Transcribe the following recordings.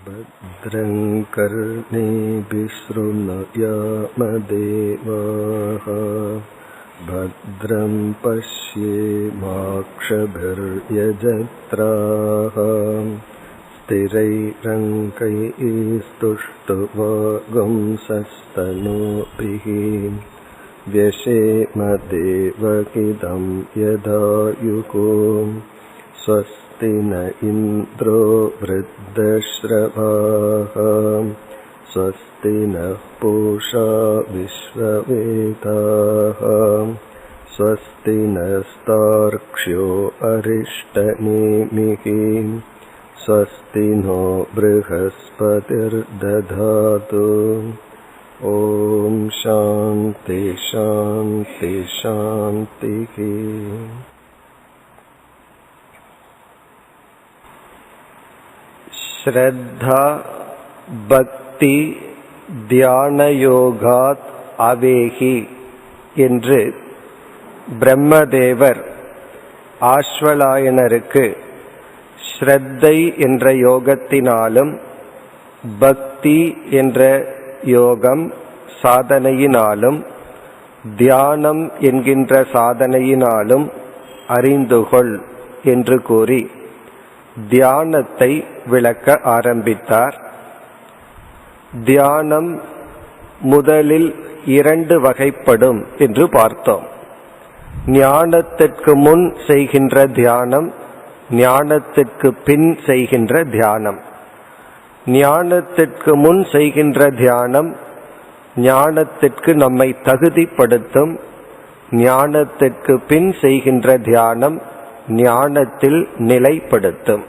भद्रं कर्णेभिः शृणुयामदेवाः भद्रं पश्येमाक्षभिर्यजत्राः स्थिरैरङ्गैस्तुष्टुवागुंसस्तनूभिः व्यशेमदेवहितं यदायुः स्वस्ति न इन्द्रो वृद्धश्रवाः स्वस्ति नः पूषा विश्ववेदाः स्वस्ति नस्तार्क्ष्यो अरिष्टनेमिः स्वस्ति नो बृहस्पतिर्दधातु। ॐ शान्ति शान्ति शान्तिः। ஸ்ரத்தா பக்தி தியானயோகாத் அவேகி என்று பிரம்மதேவர் ஆஸ்வலாயனருக்கு ஸ்ரத்தை என்ற யோகத்தினாலும் பக்தி என்ற யோகம் சாதனையினாலும் தியானம் என்கின்ற சாதனையினாலும் அறிந்துகொள் என்று கூறி தியானத்தை விளக்க ஆரம்பித்தார். தியானம் முதலில் இரண்டு வகைப்படும் என்று பார்த்தோம். ஞானத்திற்கு முன் செய்கின்ற தியானம், ஞானத்திற்கு பின் செய்கின்ற தியானம். ஞானத்திற்கு முன் செய்கின்ற தியானம் ஞானத்திற்கு நம்மை தகுதிப்படுத்தும். ஞானத்திற்கு பின் செய்கின்ற தியானம் ஞானத்தில் நிலைப்படுத்தும்,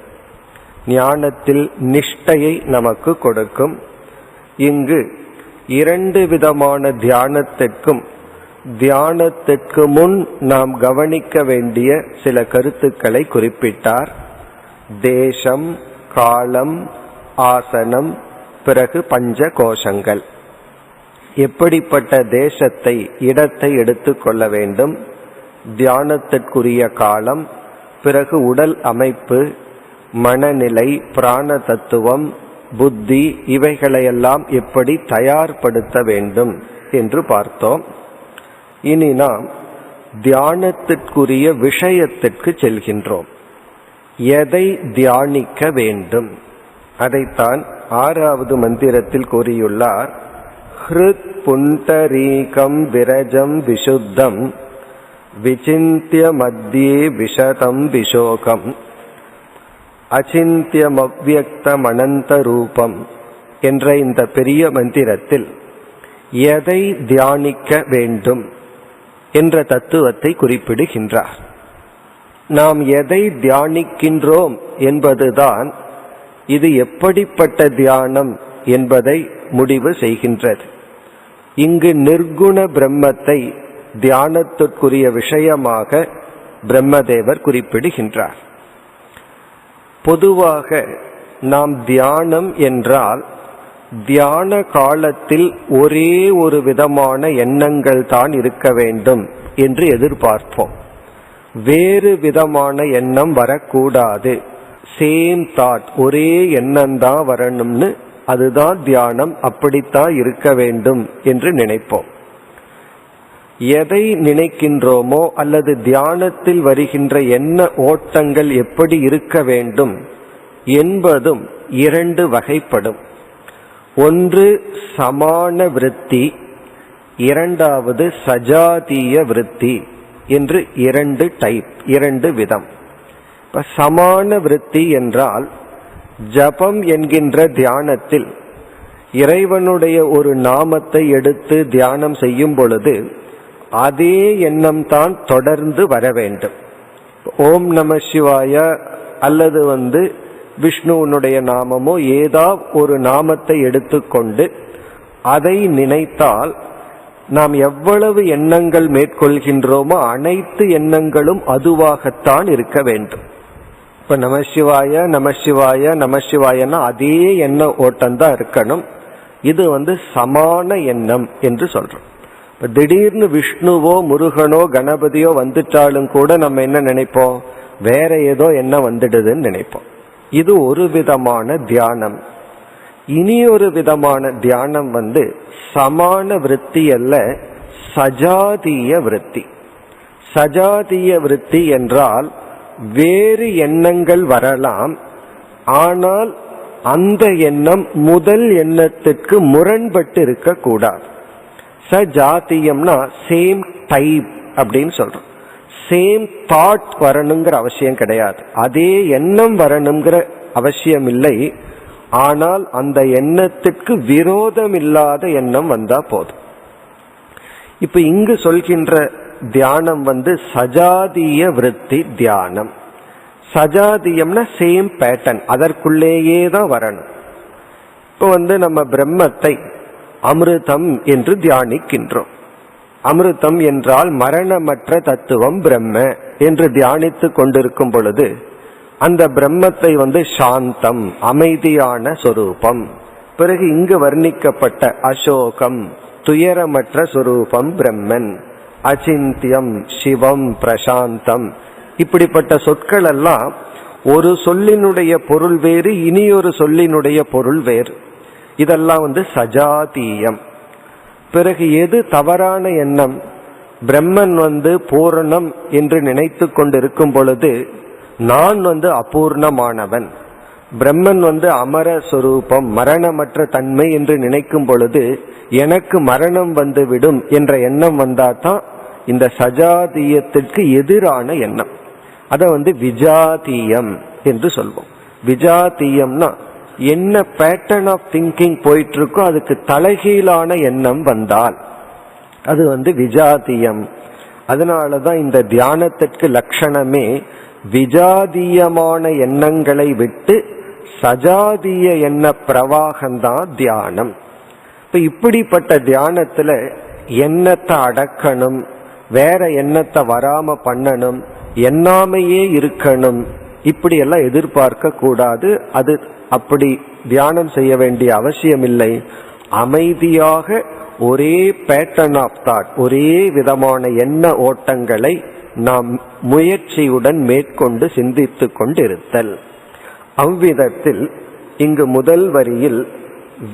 ஞானத்தில் நிஷ்டையை நமக்கு கொடுக்கும். இங்கு இரண்டு விதமான தியானத்திற்கும் தியானத்திற்கு முன் நாம் கவனிக்க வேண்டிய சில கருத்துக்களை குறிப்பிட்டார். தேசம், காலம், ஆசனம், பிறகு பஞ்ச கோஷங்கள். எப்படிப்பட்ட தேசத்தை, இடத்தை எடுத்துக்கொள்ள வேண்டும், தியானத்திற்குரிய காலம், பிறகு உடல் அமைப்பு, மனநிலை, பிராண தத்துவம், புத்தி, இவைகளையெல்லாம் எப்படி தயார்படுத்த வேண்டும் என்று பார்த்தோம். இனி நாம் தியானத்திற்குரிய விஷயத்திற்கு செல்கின்றோம். எதை தியானிக்க வேண்டும் அதைத்தான் ஆறாவது மந்திரத்தில் கூறியுள்ளார். ஹ்ருத் புண்டரீகம் விரஜம் விசுத்தம் விசிந்திய மத்தியே விஷதம் விஷோகம் அச்சிந்தியமவ்யக்தம் அனந்த ரூபம் என்ற இந்த பெரிய மந்திரத்தில் எதை தியானிக்க வேண்டும் என்ற தத்துவத்தை குறிப்பிடுகின்றார். நாம் எதை தியானிக்கின்றோம் என்பதுதான் இது எப்படிப்பட்ட தியானம் என்பதை முடிவு செய்கின்றது. இங்கு நிர்குண பிரம்மத்தை தியானத்திற்குரிய விஷயமாக பிரம்மதேவர் குறிப்பிடுகின்றார். பொதுவாக நாம் தியானம் என்றால் தியான காலத்தில் ஒரே ஒரு விதமான எண்ணங்கள் தான் இருக்க வேண்டும் என்று எதிர்பார்ப்போம். வேறு விதமான எண்ணம் வரக்கூடாது, சேம் தாட், ஒரே எண்ணம் தான் வரணும்னு, அதுதான் தியானம், அப்படித்தான் இருக்க வேண்டும் என்று நினைப்போம். எதை நினைக்கின்றோமோ அல்லது தியானத்தில் வருகின்ற எண்ண ஓட்டங்கள் எப்படி இருக்க வேண்டும் என்பதும் இரண்டு வகைப்படும். ஒன்று சமான விருத்தி, இரண்டாவது சஜாதீய விருத்தி என்று இரண்டு டைப், இரண்டு விதம். இப்ப சமான விருத்தி என்றால் ஜபம் என்கின்ற தியானத்தில் இறைவனுடைய ஒரு நாமத்தை எடுத்து தியானம் செய்யும் பொழுது அதே எண்ணம் தான் தொடர்ந்து வர வேண்டும். ஓம் நம சிவாய அல்லது விஷ்ணுவனுடைய நாமமோ ஏதாவது ஒரு நாமத்தை எடுத்துக்கொண்டு அதை நினைத்தால் நாம் எவ்வளவு எண்ணங்கள் மேற்கொள்கின்றோமோ அனைத்து எண்ணங்களும் அதுவாகத்தான் இருக்க வேண்டும். இப்ப நமசிவாய நமசிவாய நமசிவாயன்னா அதே எண்ண ஓட்டம்தான் இருக்கணும். இது சமான எண்ணம் என்று சொல்றோம். இப்ப திடீர்னு விஷ்ணுவோ முருகனோ கணபதியோ வந்துட்டாலும் கூட நம்ம என்ன நினைப்போம், வேற ஏதோ என்ன வந்துடுதுன்னு நினைப்போம். இது ஒரு விதமான தியானம். இனி ஒரு விதமான தியானம் சமான விருத்தி அல்ல, சஜாதீய விருத்தி. சஜாதீய விருத்தி என்றால் வேறு எண்ணங்கள் வரலாம், ஆனால் அந்த எண்ணம் முதல் எண்ணத்திற்கு முரண்பட்டு இருக்க கூடாது. சஜாத்தியம்னா சேம் டைப் அப்படின்னு சொல்றோம். சேம் தாட் வரணுங்கிற அவசியம் கிடையாது, அதே எண்ணம் வரணுங்கிற அவசியம் இல்லை. ஆனால் அந்த எண்ணத்திற்கு விரோதம் இல்லாத எண்ணம் வந்தா போதும். இப்ப இங்கு சொல்கின்ற தியானம் சஜாதீய விருத்தி தியானம். சஜாதியம்னா சேம் பேட்டர்ன், அதற்குள்ளேயே தான் வரணும். இப்போ நம்ம பிரம்மத்தை அமிர்தம் என்று தியானிக்கின்றோம். அமிர்தம் என்றால் மரணமற்ற தத்துவம் பிரம்ம என்று தியானித்து கொண்டிருக்கும் பொழுது அந்த பிரம்மத்தை சாந்தம், அமைதியான சொரூபம். பிறகு இங்கு வர்ணிக்கப்பட்ட அசோகம், துயரமற்ற சொரூபம் பிரம்மன், அசிந்தியம், சிவம், பிரசாந்தம், இப்படிப்பட்ட சொற்கள் எல்லாம் ஒரு சொல்லினுடைய பொருள் வேறு, இனி ஒரு சொல்லினுடைய பொருள் வேறு. இதெல்லாம் சஜாதீயம். பிறகு எது தவறான எண்ணம்? பிரம்மன் பூரணம் என்று நினைத்து கொண்டிருக்கும் பொழுது நான் அபூர்ணமானவன், பிரம்மன் அமர சொரூபம், மரணமற்ற தன்மை என்று நினைக்கும் பொழுது எனக்கு மரணம் விடும் என்ற எண்ணம் வந்தாதான் இந்த சஜாதீயத்திற்கு எதிரான எண்ணம். அத விஜாதீயம் என்று சொல்வோம். விஜாதீயம்னா என்ன பேட்டர்ன் ஆஃப் திங்கிங் போயிட்டு இருக்கோ அதுக்கு தலைகீழான எண்ணம் வந்தால் அது விஜாதீயம். அதனாலதான் இந்த தியானத்திற்கு லட்சணமே விஜாதீயமான எண்ணங்களை விட்டு சஜாதீய எண்ண பிரவாகம்தான் தியானம். இப்ப இப்படிப்பட்ட தியானத்துல எண்ணத்தை அடக்கணும், வேற எண்ணத்தை வராம பண்ணணும், எண்ணாமையே இருக்கணும், இப்படி எல்லாம் எதிர்பார்க்க கூடாது. அது அப்படி தியானம் செய்ய வேண்டிய அவசியம் இல்லை. அமைதியாக ஒரே பேட்டர்ன் ஆஃப் தாட், ஒரே விதமான எண்ண ஓட்டங்களை நாம் முயற்சியுடன் மேற்கொண்டு சிந்தித்து கொண்டிருத்தல். அவ்விதத்தில் இங்கு முதல் வரியில்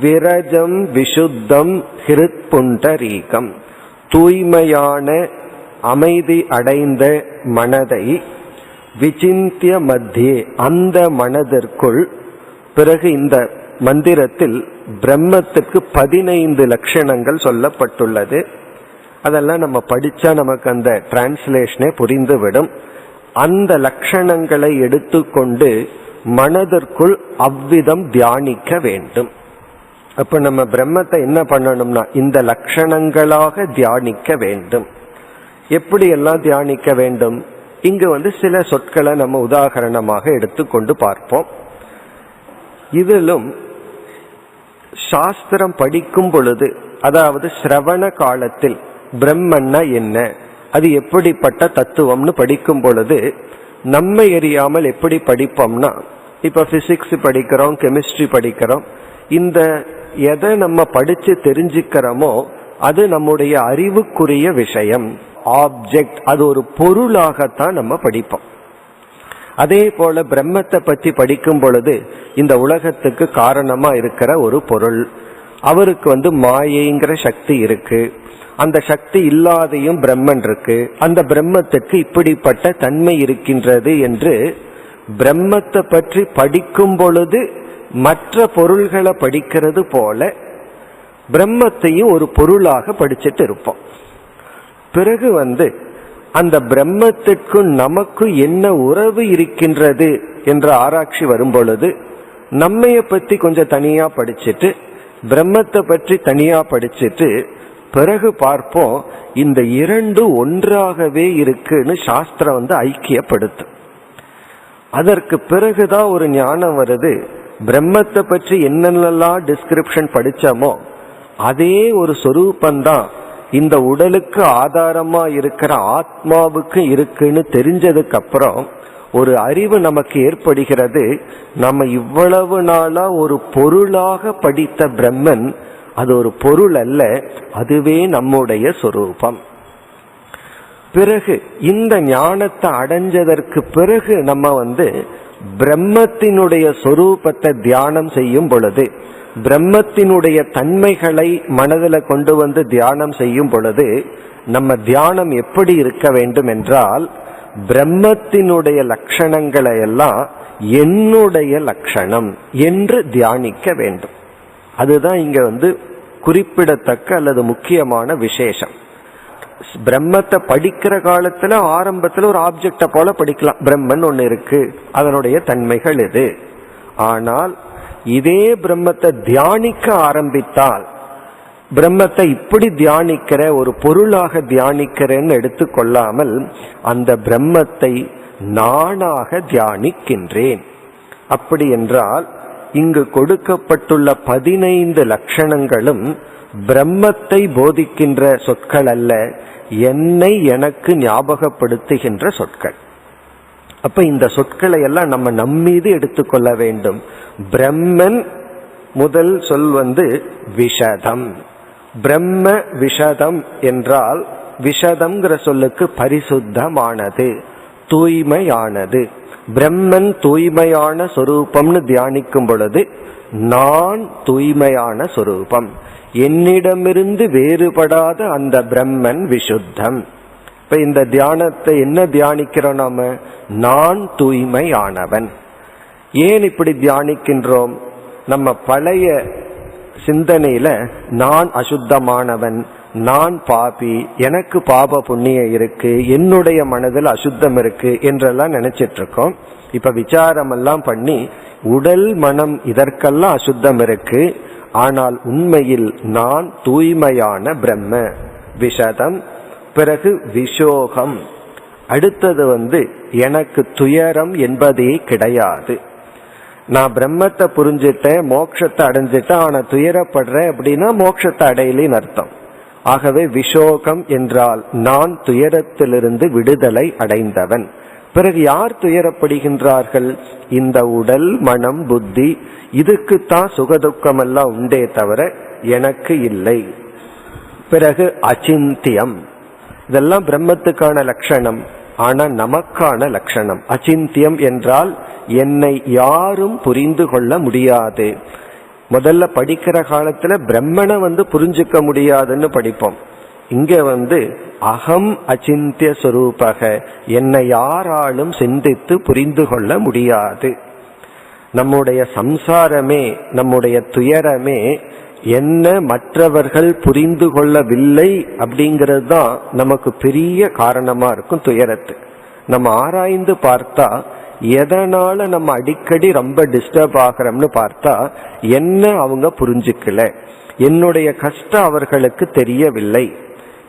விரஜம் விசுத்தம் ஹிருத்புண்டரீகம், தூய்மையான அமைதி அடைந்த மனதை, விசிந்திய மத்தியே அந்த மனதிற்குள். பிறகு இந்த மந்திரத்தில் பிரம்மத்திற்கு 15 லட்சணங்கள் சொல்லப்பட்டுள்ளது. அதெல்லாம் நம்ம படிச்சா நமக்கு அந்த டிரான்ஸ்லேஷனே புரிந்துவிடும். அந்த லட்சணங்களை எடுத்துக்கொண்டு மனதிற்குள் அவ்விதம் தியானிக்க வேண்டும். அப்ப நம்ம பிரம்மத்தை என்ன பண்ணணும்னா இந்த லட்சணங்களாக தியானிக்க வேண்டும். எப்படி எல்லாம் தியானிக்க வேண்டும்? இங்கு சில சொற்களை நம்ம உதாரணமாக எடுத்துக்கொண்டு பார்ப்போம். இதிலும் சாஸ்திரம் படிக்கும் பொழுது, அதாவது சிரவண காலத்தில் பிரம்மன்னா என்ன, அது எப்படிப்பட்ட தத்துவம்னு படிக்கும் பொழுது நம்மை எரியாமல் எப்படி படிப்போம்னா, இப்ப பிசிக்ஸ் படிக்கிறோம், கெமிஸ்ட்ரி படிக்கிறோம், இந்த எதை நம்ம படிச்சு தெரிஞ்சுக்கிறோமோ அது நம்முடைய அறிவுக்குரிய விஷயம், ஆப்ஜெக்ட், அது ஒரு பொருளாகத்தான் நம்ம படிப்போம். அதே போல பிரம்மத்தை பற்றி படிக்கும் பொழுது இந்த உலகத்துக்கு காரணமா இருக்கிற ஒரு பொருள், அவருக்கு மாயைங்கிற சக்தி இருக்கு, அந்த சக்தி இல்லாதையும் பிரம்மன் இருக்கு, அந்த பிரம்மத்துக்கு இப்படிப்பட்ட தன்மை இருக்கின்றது என்று பிரம்மத்தை பற்றி படிக்கும் பொழுது மற்ற பொருள்களை படிக்கிறது போல பிரம்மத்தையும் ஒரு பொருளாக படிச்சுட்டு இருப்போம். பிறகு அந்த பிரம்மத்திற்கு நமக்கு என்ன உறவு இருக்கின்றது என்ற ஆராய்ச்சி வரும் பொழுது நம்மைய பத்தி கொஞ்சம் தனியா படிச்சுட்டு பிரம்மத்தை பற்றி தனியா படிச்சுட்டு பிறகு பார்ப்போம் இந்த இரண்டு ஒன்றாகவே இருக்குன்னு சாஸ்திரம் ஐக்கியப்படுத்தும். அதற்கு பிறகுதான் ஒரு ஞானம் வருது. பிரம்மத்தை பற்றி என்னென்னலாம் டிஸ்கிரிப்ஷன் படிச்சோமோ அதே ஒரு சொரூபந்தான் இந்த உடலுக்கு ஆதாரமா இருக்கிற ஆத்மாவுக்கு இருக்குன்னு தெரிஞ்சதுக்கு அப்புறம் ஒரு அறிவு நமக்கு ஏற்படுகிறது. நம்ம இவ்வளவு நாளா ஒரு பொருளாக படித்த பிரம்மன் அது ஒரு பொருள் அல்ல, அதுவே நம்முடைய சொரூபம். பிறகு இந்த ஞானத்தை அடைஞ்சதற்கு பிறகு நம்ம பிரம்மத்தினுடைய சொரூபத்தை தியானம் செய்யும் பொழுது பிரம்மத்தினுடைய தன்மைகளை மனதில் கொண்டு வந்து தியானம் செய்யும் பொழுது நம்ம தியானம் எப்படி இருக்க வேண்டும் என்றால், பிரம்மத்தினுடைய லட்சணங்களை எல்லாம் என்னுடைய லட்சணம் என்று தியானிக்க வேண்டும். அதுதான் இங்க குறிப்பிடத்தக்க அல்லது முக்கியமான விசேஷம். பிரம்மத்தை படிக்கிற காலத்துல ஆரம்பத்துல ஒரு ஆப்ஜெக்ட போல படிக்கலாம், பிரம்மன் ஒன்னு இருக்கு, அதனுடைய தன்மைகள் இது. ஆனால் இதே பிரம்மத்தை தியானிக்க ஆரம்பித்தால், பிரம்மத்தை இப்படி தியானிக்கிற ஒரு பொருளாக தியானிக்கிறேன்னு எடுத்துக்கொள்ளாமல் அந்த பிரம்மத்தை நானாக தியானிக்கின்றேன். அப்படி என்றால் இங்கு கொடுக்கப்பட்டுள்ள 15 லட்சணங்களும் பிரம்மத்தை போதிக்கின்ற சொற்கள் அல்ல, என்னை எனக்கு ஞாபகப்படுத்துகின்ற சொற்கள். அப்ப இந்த சொற்களை எல்லாம் நம்ம நம்மீது எடுத்துக்கொள்ள வேண்டும். பிரம்மன் முதல் சொல் விஷதம். பிரம்ம விஷதம் என்றால், விஷதம்ங்கிற சொல்லுக்கு பரிசுத்தமானது, தூய்மையானது. பிரம்மன் தூய்மையான சொரூபம்னு தியானிக்கும் பொழுது நான் தூய்மையான சொரூபம், என்னிடமிருந்து வேறுபடாத அந்த பிரம்மன் விசுத்தம். இப்ப இந்த தியானத்தை என்ன தியானிக்கிறோம் நாம? நான் தூய்மையானவன். ஏன் இப்படி தியானிக்கின்றோம்? நம்ம பழைய சிந்தனையில நான் அசுத்தமானவன், நான் பாபி, எனக்கு பாப புண்ணியம் இருக்கு, என்னுடைய மனதில் அசுத்தம் இருக்கு என்றெல்லாம் நினைச்சிட்டு இருக்கோம். இப்ப விசாரம் எல்லாம் பண்ணி உடல் மனம் இதற்கெல்லாம் அசுத்தம் இருக்கு, ஆனால் உண்மையில் நான் தூய்மையான பிரம்ம விஷதம். பிறகு விஷோகம். அடுத்தது எனக்கு துயரம் என்பதே கிடையாது. நான் பிரம்மத்தை புரிஞ்சிட்டேன், மோட்சத்தை அடைஞ்சிட்டேன், ஆனா துயரப்படுறேன் அப்படின்னா மோட்சத்தை அடையலின்னு அர்த்தம். ஆகவே விஷோகம் என்றால் நான் துயரத்திலிருந்து விடுதலை அடைந்தவன். பிறகு யார் துயரப்படுகின்றார்கள்? இந்த உடல் மனம் புத்தி, இதுக்குத்தான் சுகதுக்கம் எல்லாம் உண்டே தவிர எனக்கு இல்லை. பிறகு அச்சிந்தியம். இதெல்லாம் பிரம்மத்துக்கான லட்சணம், ஆனா நமக்கான லட்சணம். அச்சிந்தியம் என்றால் என்னை யாரும் புரிந்து கொள்ள முடியாது. முதல்ல படிக்கிற காலத்துல பிரம்மனை புரிஞ்சுக்க முடியாதுன்னு படிப்போம். இங்க அகம் அச்சிந்திய சொரூபக, என்னை யாராலும் சிந்தித்து புரிந்து கொள்ள முடியாது. நம்முடைய சம்சாரமே, நம்முடைய துயரமே என்ன மற்றவர்கள் புரிந்து கொள்ளவில்லை அப்படிங்கிறது தான் நமக்கு பெரிய காரணமா இருக்கும் துயரத்துக்கு. நம்ம ஆராய்ந்து பார்த்தா எதனால நம்ம அடிக்கடி ரொம்ப டிஸ்டர்ப் ஆகிறோம்னு பார்த்தா, என்ன அவங்க புரிஞ்சுக்கல, என்னுடைய கஷ்டம் அவர்களுக்கு தெரியவில்லை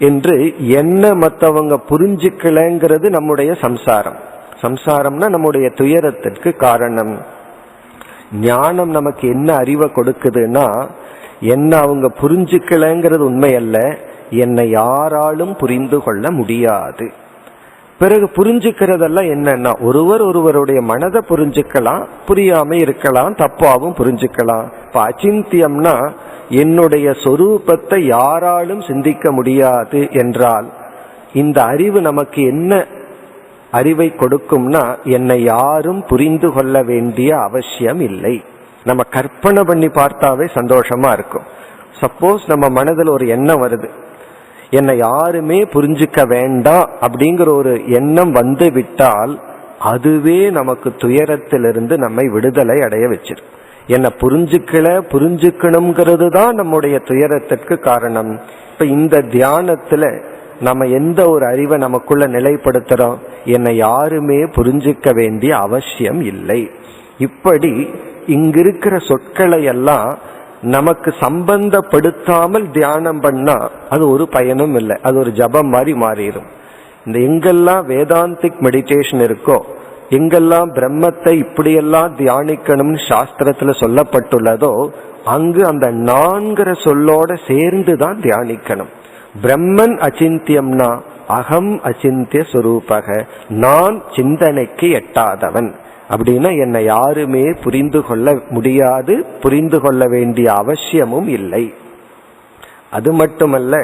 என்று என்ன மற்றவங்க புரிஞ்சுக்கலங்கிறது நம்முடைய சம்சாரம். சம்சாரம்னா நம்முடைய துயரத்திற்கு காரணம். ஞானம் நமக்கு என்ன அறிவை கொடுக்குதுன்னா, என்ன அவங்க புரிஞ்சுக்கலங்கிறது உண்மை அல்ல, என்னை யாராலும் புரிந்து கொள்ள முடியாது. பிறகு புரிஞ்சுக்கிறதெல்லாம் என்னன்னா, ஒருவர் ஒருவருடைய மனதை புரிஞ்சுக்கலாம், புரியாம இருக்கலாம், தப்பாவும் புரிஞ்சுக்கலாம். இப்ப அச்சிந்தியம்னா என்னுடைய சொரூபத்தை யாராலும் சிந்திக்க முடியாது என்றால், இந்த அறிவு நமக்கு என்ன அறிவை கொடுக்கும்னா, என்னை யாரும் புரிந்து கொள்ள வேண்டிய அவசியம் இல்லை. நம்ம கற்பனை பண்ணி பார்த்தாவே சந்தோஷமா இருக்கும். சப்போஸ் நம்ம மனதில் ஒரு எண்ணம் வருது, என்னை யாருமே புரிஞ்சுக்க வேண்டாம் அப்படிங்கிற ஒரு எண்ணம் வந்து விட்டால், அதுவே நமக்கு துயரத்திலிருந்து நம்மை விடுதலை அடைய வச்சிடும். என்னை புரிஞ்சுக்கணுங்கிறது தான் நம்முடைய துயரத்திற்கு காரணம். இப்ப இந்த தியானத்துல நம்ம எந்த ஒரு அறிவை நமக்குள்ள நிலைப்படுத்துறோம்? என்னை யாருமே புரிஞ்சுக்க வேண்டிய அவசியம் இல்லை. இப்படி இங்கிருக்கிற சொற்களை எல்லாம் நமக்கு சம்பந்தப்படுத்தாமல் தியானம் பண்ணா அது ஒரு பயனும் இல்லை, அது ஒரு ஜபம் மாதிரி மாறிடும். இந்த எங்கெல்லாம் வேதாந்திக் மெடிடேஷன் இருக்கோ, எங்கெல்லாம் பிரம்மத்தை இப்படியெல்லாம் தியானிக்கணும்னு சாஸ்திரத்துல சொல்லப்பட்டுள்ளதோ, அங்கு அந்த நான்கிற சொல்லோட சேர்ந்து தான் தியானிக்கணும். பிரம்மன் அச்சிந்தியம்னா அகம் அச்சிந்திய சொரூபக, நான் சிந்தனைக்கு எட்டாதவன். அப்படின்னா என்னை யாருமே புரிந்து கொள்ள முடியாது, புரிந்து கொள்ள வேண்டிய அவசியமும் இல்லை. அது மட்டுமல்ல,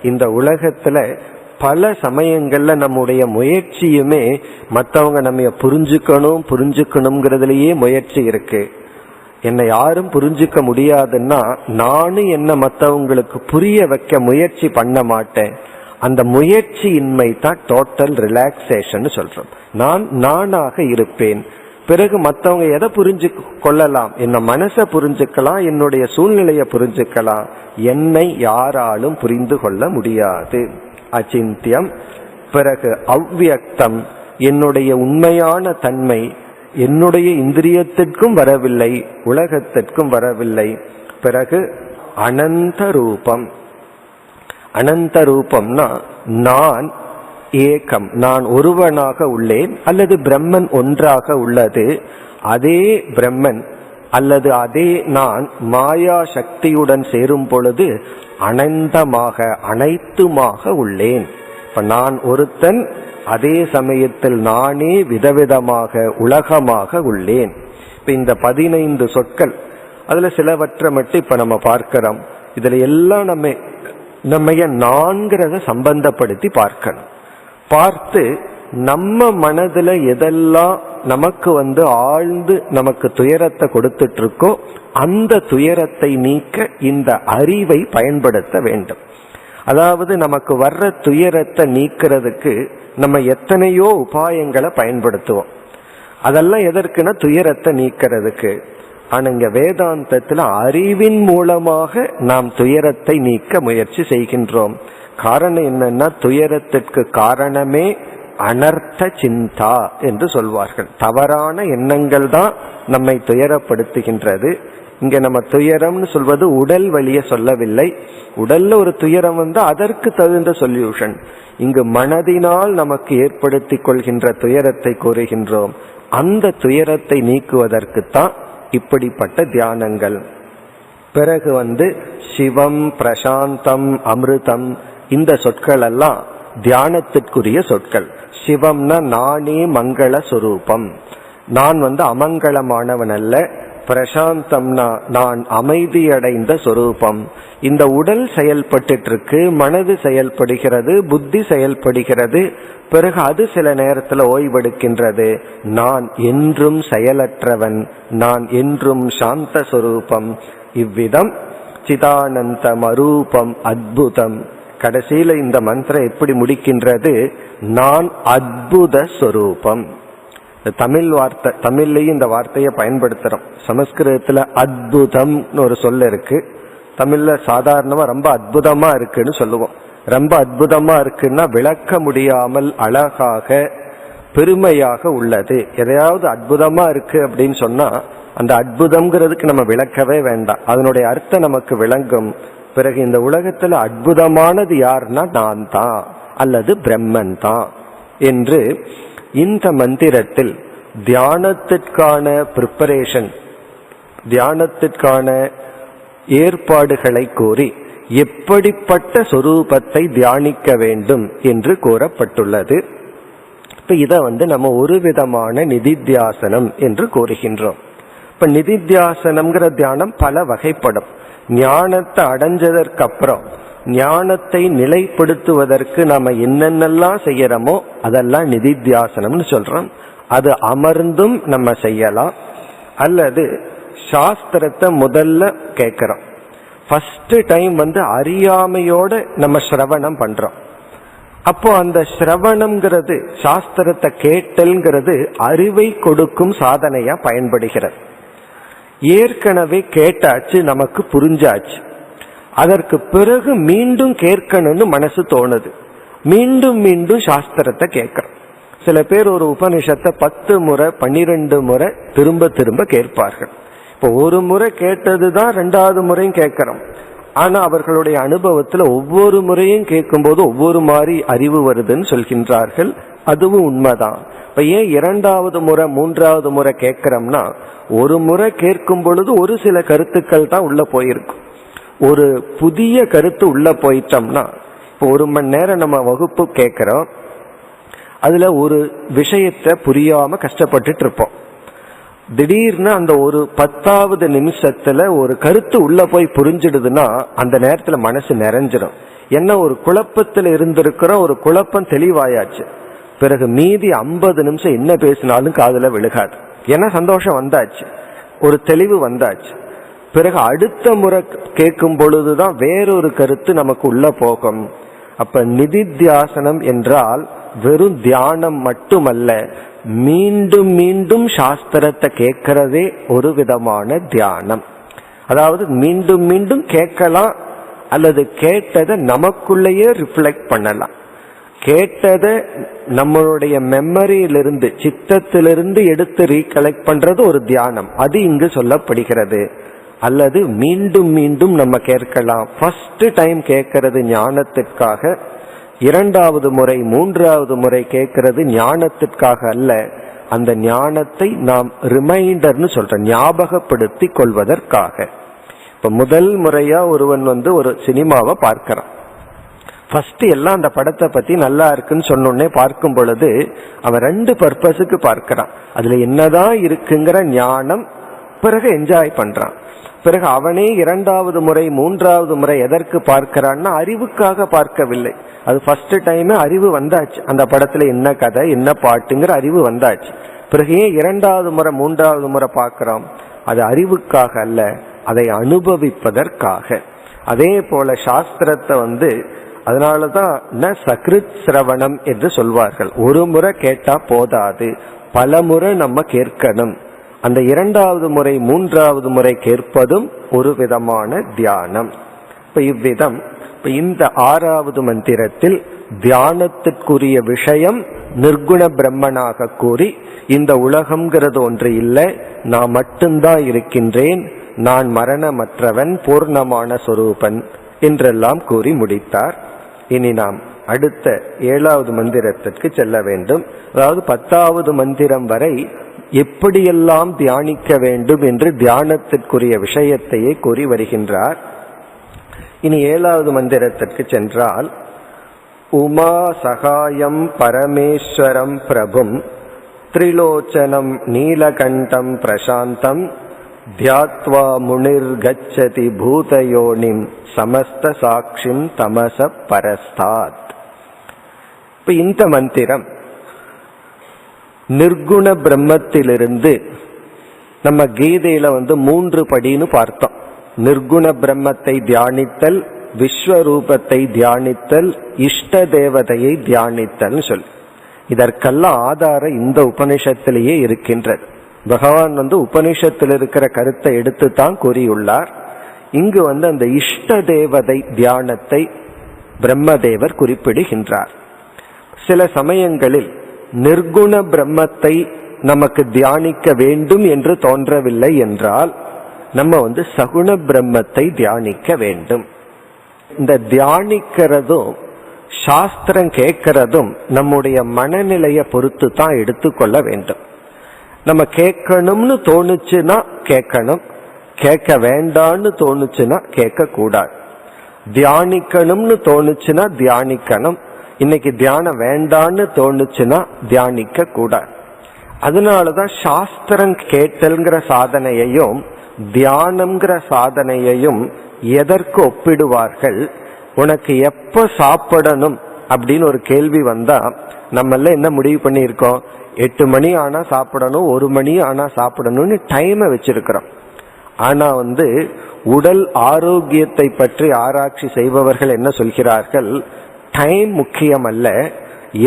இந்த உலகத்துல பல சமயங்கள்ல நம்முடைய முயற்சியுமே மற்றவங்க நம்ம புரிஞ்சுக்கணுங்கிறதுலயே முயற்சி இருக்கு. என்னை யாரும் புரிஞ்சுக்க முடியாதுன்னா நானும் என்ன மற்றவங்களுக்கு புரிய வைக்க முயற்சி பண்ண மாட்டேன். அந்த முயற்சியின்மை தான் டோட்டல் ரிலாக்ஸேஷன் சொல்றோம். நான் நானாக இருப்பேன். பிறகு மற்றவங்க எதை புரிஞ்சு கொள்ளலாம்? என்ன மனசை புரிஞ்சுக்கலாம், என்னுடைய சூழ்நிலையை புரிஞ்சுக்கலாம். என்னை யாராலும் புரிந்து கொள்ள முடியாது. அச்சிந்தியம். பிறகு அவ்வியக்தம், என்னுடைய உண்மையான தன்மை என்னுடைய இந்திரியத்திற்கும் வரவில்லை, உலகத்திற்கும் வரவில்லை. பிறகு அனந்த ரூபம். அனந்த ரூபம்னா நான் ஏகம், நான் ஒருவனாக உள்ளேன், அல்லது பிரம்மன் ஒன்றாக உள்ளது. அதே பிரம்மன் அல்லது அதே நான் மாயா சக்தியுடன் சேரும் பொழுது அனந்தமாக அனைத்துமாக உள்ளேன். இப்ப நான் ஒருத்தன், அதே சமயத்தில் நானே விதவிதமாக உலகமாக உள்ளேன். இப்ப இந்த 15 சொற்கள், அதுல சிலவற்றை மட்டும் இப்ப நம்ம பார்க்கிறோம். இதுல எல்லாம் நம்ம நான்கிறத சம்பந்தப்படுத்தி பார்க்கணும். பார்த்து நம்ம மனதுல எதெல்லாம் நமக்கு ஆழ்ந்து நமக்கு துயரத்தை கொடுத்துட்டு இருக்கோ அந்த துயரத்தை நீக்க இந்த அறிவை பயன்படுத்த வேண்டும். அதாவது நமக்கு வர்ற துயரத்தை நீக்கிறதுக்கு நம்ம எத்தனையோ உபாயங்களை பயன்படுத்துவோம். அதெல்லாம் எதற்குன்னா துயரத்தை நீக்கிறதுக்கு. ஆனா இங்க வேதாந்தத்துல அறிவின் மூலமாக நாம் துயரத்தை நீக்க முயற்சி செய்கின்றோம். காரணம் என்னன்னா, துயரத்திற்கு காரணமே அனர்த்த சிந்தா என்று சொல்வார்கள். தவறான எண்ணங்கள் தான் நம்மை துயரப்படுத்துகின்றது. இங்க நம்ம துயரம்னு சொல்வது உடல் வலிய சொல்லவில்லை. உடல்ல ஒரு துயரம் அதற்கு தகுந்த சொல்யூஷன். இங்கு மனதினால் நமக்கு ஏற்படுத்தி கொள்கின்ற துயரத்தை கூறுகின்றோம். அந்த துயரத்தை நீக்குவதற்குத்தான் இப்படிப்பட்ட தியானங்கள். பிறகு சிவம், பிரசாந்தம், அமிர்தம், இந்த சொற்கள் எல்லாம் தியானத்திற்குரிய சொற்கள். சிவம்னா நானே மங்கள சொரூபம், நான் அமங்கலமானவன் அல்ல. பிரசாந்தம்னா நான் அமைதியடைந்த சொரூபம். இந்த உடல் செயல்பட்டு இருக்கு, மனது செயல்படுகிறது, புத்தி செயல்படுகிறது. பிறகு அது சில நேரத்தில் ஓய்வெடுக்கின்றது. நான் என்றும் செயலற்றவன், நான் என்றும் சாந்த சொரூபம். இவ்விதம் சிதானந்தம், அரூபம், அத்புதம். கடைசியில இந்த மந்திரம் எப்படி முடிக்கின்றது? நான் அத்புத ஸ்வரூபம். தமிழ் வார்த்தை, தமிழ்லயும் இந்த வார்த்தையை பயன்படுத்துறோம். சமஸ்கிருதத்துல அத்புதம்னு ஒரு சொல்ல இருக்கு. தமிழ்ல சாதாரணமா ரொம்ப அற்புதமா இருக்குன்னு சொல்லுவோம். ரொம்ப அற்புதமா இருக்குன்னா விளக்க முடியாமல் அழகாக பெருமையாக உள்ளது. எதையாவது அற்புதமா இருக்கு அப்படின்னு சொன்னா அந்த அற்புதம்ங்கிறதுக்கு நம்ம விளக்கவே வேண்டாம், அதனுடைய அர்த்தம் நமக்கு விளங்கும். பிறகு இந்த உலகத்துல அற்புதமானது யாருன்னா நான் தான் அல்லது பிரம்மன் தான் என்று இந்த மந்திரத்தில் தியானத்திற்கான பிரிப்பரேஷன், தியானத்திற்கான ஏற்பாடுகளை கூறி எப்படிப்பட்ட சொரூபத்தை தியானிக்க வேண்டும் என்று கூறப்பட்டுள்ளது. இப்ப இத நம்ம ஒரு விதமான நிதித்தியாசனம் என்று கூறுகின்றோம். இப்ப நிதித்தியாசனம்ங்கிற தியானம் பல வகைப்படும். ஞானத்தை அடைஞ்சதற்கு அப்புறம் ஞானத்தை நிலைப்படுத்துவதற்கு நாம என்னென்னலாம் செய்யறோமோ அதெல்லாம் நிதித்தியாசனம்னு சொல்றோம். அது அமர்ந்தும் நம்ம செய்யலாம், அல்லது சாஸ்திரத்தை முதல்ல கேட்கிறோம். ஃபர்ஸ்ட் டைம் அறியாமையோட நம்ம சிரவணம் பண்றோம். அப்போ அந்த சிரவணம்ங்கிறது, சாஸ்திரத்தை கேட்டல்ங்கிறது அறிவை கொடுக்கும் சாதனையா பயன்படுகிறது. ஏற்கனவே கேட்டாச்சு, நமக்கு புரிஞ்சாச்சு. அதற்கு பிறகு மீண்டும் கேட்கணும்னு மனசு தோணுது. மீண்டும் மீண்டும் சாஸ்திரத்தை கேட்கிறோம். சில பேர் ஒரு உபனிஷத்தை 10 முறை 12 முறை திரும்ப திரும்ப கேட்பார்கள். இப்போ ஒரு முறை கேட்டதுதான் 2வது முறையும் கேட்கிறோம். ஆனா அவர்களுடைய அனுபவத்துல ஒவ்வொரு முறையும் கேட்கும் போது ஒவ்வொரு மாதிரி அறிவு வருதுன்னு சொல்கின்றார்கள். அதுவும் உண்மைதான். இப்ப ஏன் 2வது முறை 3வது முறை கேட்கிறோம்னா, ஒரு முறை கேட்கும் பொழுது ஒரு சில கருத்துக்கள் தான் உள்ள போயிருக்கும். ஒரு புதிய கருத்து உள்ள போயிட்டோம்னா, இப்போ 1 மணி நேரம் நம்ம வகுப்பு கேட்கிறோம், அதுல ஒரு விஷயத்தை புரியாம கஷ்டப்பட்டுட்டு இருப்போம். திடீர்னு அந்த ஒரு 10வது நிமிஷத்துல ஒரு கருத்து உள்ள போய் புரிஞ்சிடுதுன்னா அந்த நேரத்துல மனசு நிறைஞ்சிடும். என்ன, ஒரு குழப்பத்துல இருந்திருக்கிறோம், ஒரு குழப்பம் தெளிவாயாச்சு. பிறகு மீதி 50 நிமிஷம் என்ன பேசினாலும் காதுல விழுகாது. ஏன்னா சந்தோஷம் வந்தாச்சு. ஒரு தெளிவு வந்தாச்சு. பிறகு அடுத்த முறை கேட்கும் பொழுதுதான் வேறொரு கருத்து நமக்கு உள்ள போகும். அப்ப நிதித்தியாசனம் என்றால் வெறும் தியானம் மட்டுமல்ல, மீண்டும் மீண்டும் சாஸ்திரத்தை கேட்கிறதே ஒரு விதமான தியானம். அதாவது மீண்டும் மீண்டும் கேட்கலாம், அல்லது கேட்டதை நமக்குள்ளேயே ரிஃப்ளெக்ட் பண்ணலாம். கேட்டதை நம்மளுடைய மெமரியிலிருந்து, சித்தத்திலிருந்து எடுத்து ரீகலெக்ட் பண்றது ஒரு தியானம், அது இங்கு சொல்லப்படுகிறது. அல்லது மீண்டும் மீண்டும் நம்ம கேட்கலாம். ஃபர்ஸ்ட் டைம் கேட்கறது ஞானத்திற்காக, இரண்டாவது முறை மூன்றாவது முறை கேட்கறது ஞானத்திற்காக அல்ல, அந்த ஞானத்தை நாம் ரிமைண்டர்னு சொல்றோம், ஞாபகப்படுத்தி கொள்வதற்காக. இப்ப முதல் முறையா ஒருவன் ஒரு சினிமாவை பார்க்கிறான். ஃபர்ஸ்ட் எல்லாம் அந்த படத்தை பத்தி நல்லா இருக்குன்னு சொன்னோடனே பார்க்கும் பொழுது அவன் ரெண்டு பர்பஸுக்கு பார்க்கிறான். அதுல என்னதான் இருக்குங்கிற ஞானம், பிறகு என்ஜாய் பண்றான். பிறகு அவனே இரண்டாவது முறை மூன்றாவது முறை எதற்கு பார்க்கிறான்னா அறிவுக்காக பார்க்கவில்லை. அது ஃபர்ஸ்ட் டைம் அறிவு வந்தாச்சு, அந்த படத்துல என்ன கதை என்ன பாட்டுங்கிற அறிவு வந்தாச்சு. பிறகு ஏன் இரண்டாவது முறை மூன்றாவது முறை பார்க்கிறோம்? அது அறிவுக்காக அல்ல, அதை அனுபவிப்பதற்காக. அதே போல சாஸ்திரத்தை அதனாலதான் ந சக்ருத் சிரவணம் என்று சொல்வார்கள். ஒரு முறை கேட்டா போதாது, பல முறை நம்ம கேட்கணும். அந்த இரண்டாவது முறை மூன்றாவது முறை கேட்பதும் ஒரு விதமான தியானம். இப்ப இவ்விதம் இந்த ஆறாவது மந்திரத்தில் தியானத்திற்குரிய விஷயம் நிர்குண பிரம்மனாக கூறி, இந்த உலகம்ங்கிறது ஒன்று இல்லை, நான் மட்டும்தான் இருக்கின்றேன், நான் மரணமற்றவன், பூர்ணமான சொரூபன் என்றெல்லாம் கூறி முடித்தார். இனி நாம் அடுத்த 7வது மந்திரத்திற்கு செல்ல வேண்டும். அதாவது 10வது மந்திரம் வரை எப்படியெல்லாம் தியானிக்க வேண்டும் என்று தியானத்திற்குரிய விஷயத்தையே கூறி வருகின்றார். இனி 7வது மந்திரத்திற்கு சென்றால், உமா சகாயம் பரமேஸ்வரம் பிரபும் திரிலோச்சனம் நீலகண்டம் பிரசாந்தம் தியாத்வா முனிர் கச்சதி பூதயோனிம் சமஸ்த சாட்சிம் தமச பரஸ்தாத். இப்ப இந்த மந்திரம் நிர்குண பிரம்மத்திலிருந்து, நம்ம கீதையில 3 படின்னு பார்த்தோம். நிர்குண பிரம்மத்தை தியானித்தல், விஸ்வரூபத்தை தியானித்தல், இஷ்ட தேவதையை தியானித்தல் சொல்லி, இதற்கெல்லாம் ஆதாரம் இந்த உபனிஷத்திலேயே இருக்கின்றது. பகவான் உபனிஷத்தில் இருக்கிற கருத்தை எடுத்து தான் கூறியுள்ளார். இங்கு அந்த இஷ்ட தேவதை தியானத்தை பிரம்மதேவர் குறிப்பிடுகின்றார். சில சமயங்களில் நிர்குண பிரம்மத்தை நமக்கு தியானிக்க வேண்டும் என்று தோன்றவில்லை என்றால் நம்ம சகுண பிரம்மத்தை தியானிக்க வேண்டும். இந்த தியானிக்கிறதும் சாஸ்திரம் கேட்கிறதும் நம்முடைய மனநிலையை பொறுத்து தான் எடுத்துக்கொள்ள வேண்டும். நம்ம கேட்கணும்னு தோணுச்சுன்னா கேட்கணும், கேட்க வேண்டான்னு தோணுச்சுன்னா கேட்க கூடாது. தியானிக்கணும்னு தோணுச்சுன்னா தியானிக்கணும், இன்னைக்கு தியானம் வேண்டான்னு தோணுச்சுன்னா தியானிக்க கூடாது. அதனாலதான் சாஸ்திரம் கேட்டல்ங்கிற சாதனையையும் தியானம்ங்கிற சாதனையையும் எதற்கு ஒப்பிடுவார்கள்? உனக்கு எப்ப சாப்பிடணும் அப்படின்னு ஒரு கேள்வி வந்தா நம்மள என்ன முடிவு பண்ணியிருக்கோம்? 8 மணி ஆனா சாப்பிடணும், 1 மணி ஆனா சாப்பிடணும்னு டைமை வச்சிருக்கிறோம். ஆனா உடல் ஆரோக்கியத்தை பற்றி ஆராய்ச்சி செய்பவர்கள் என்ன சொல்கிறார்கள்? டைம் முக்கியம் அல்ல,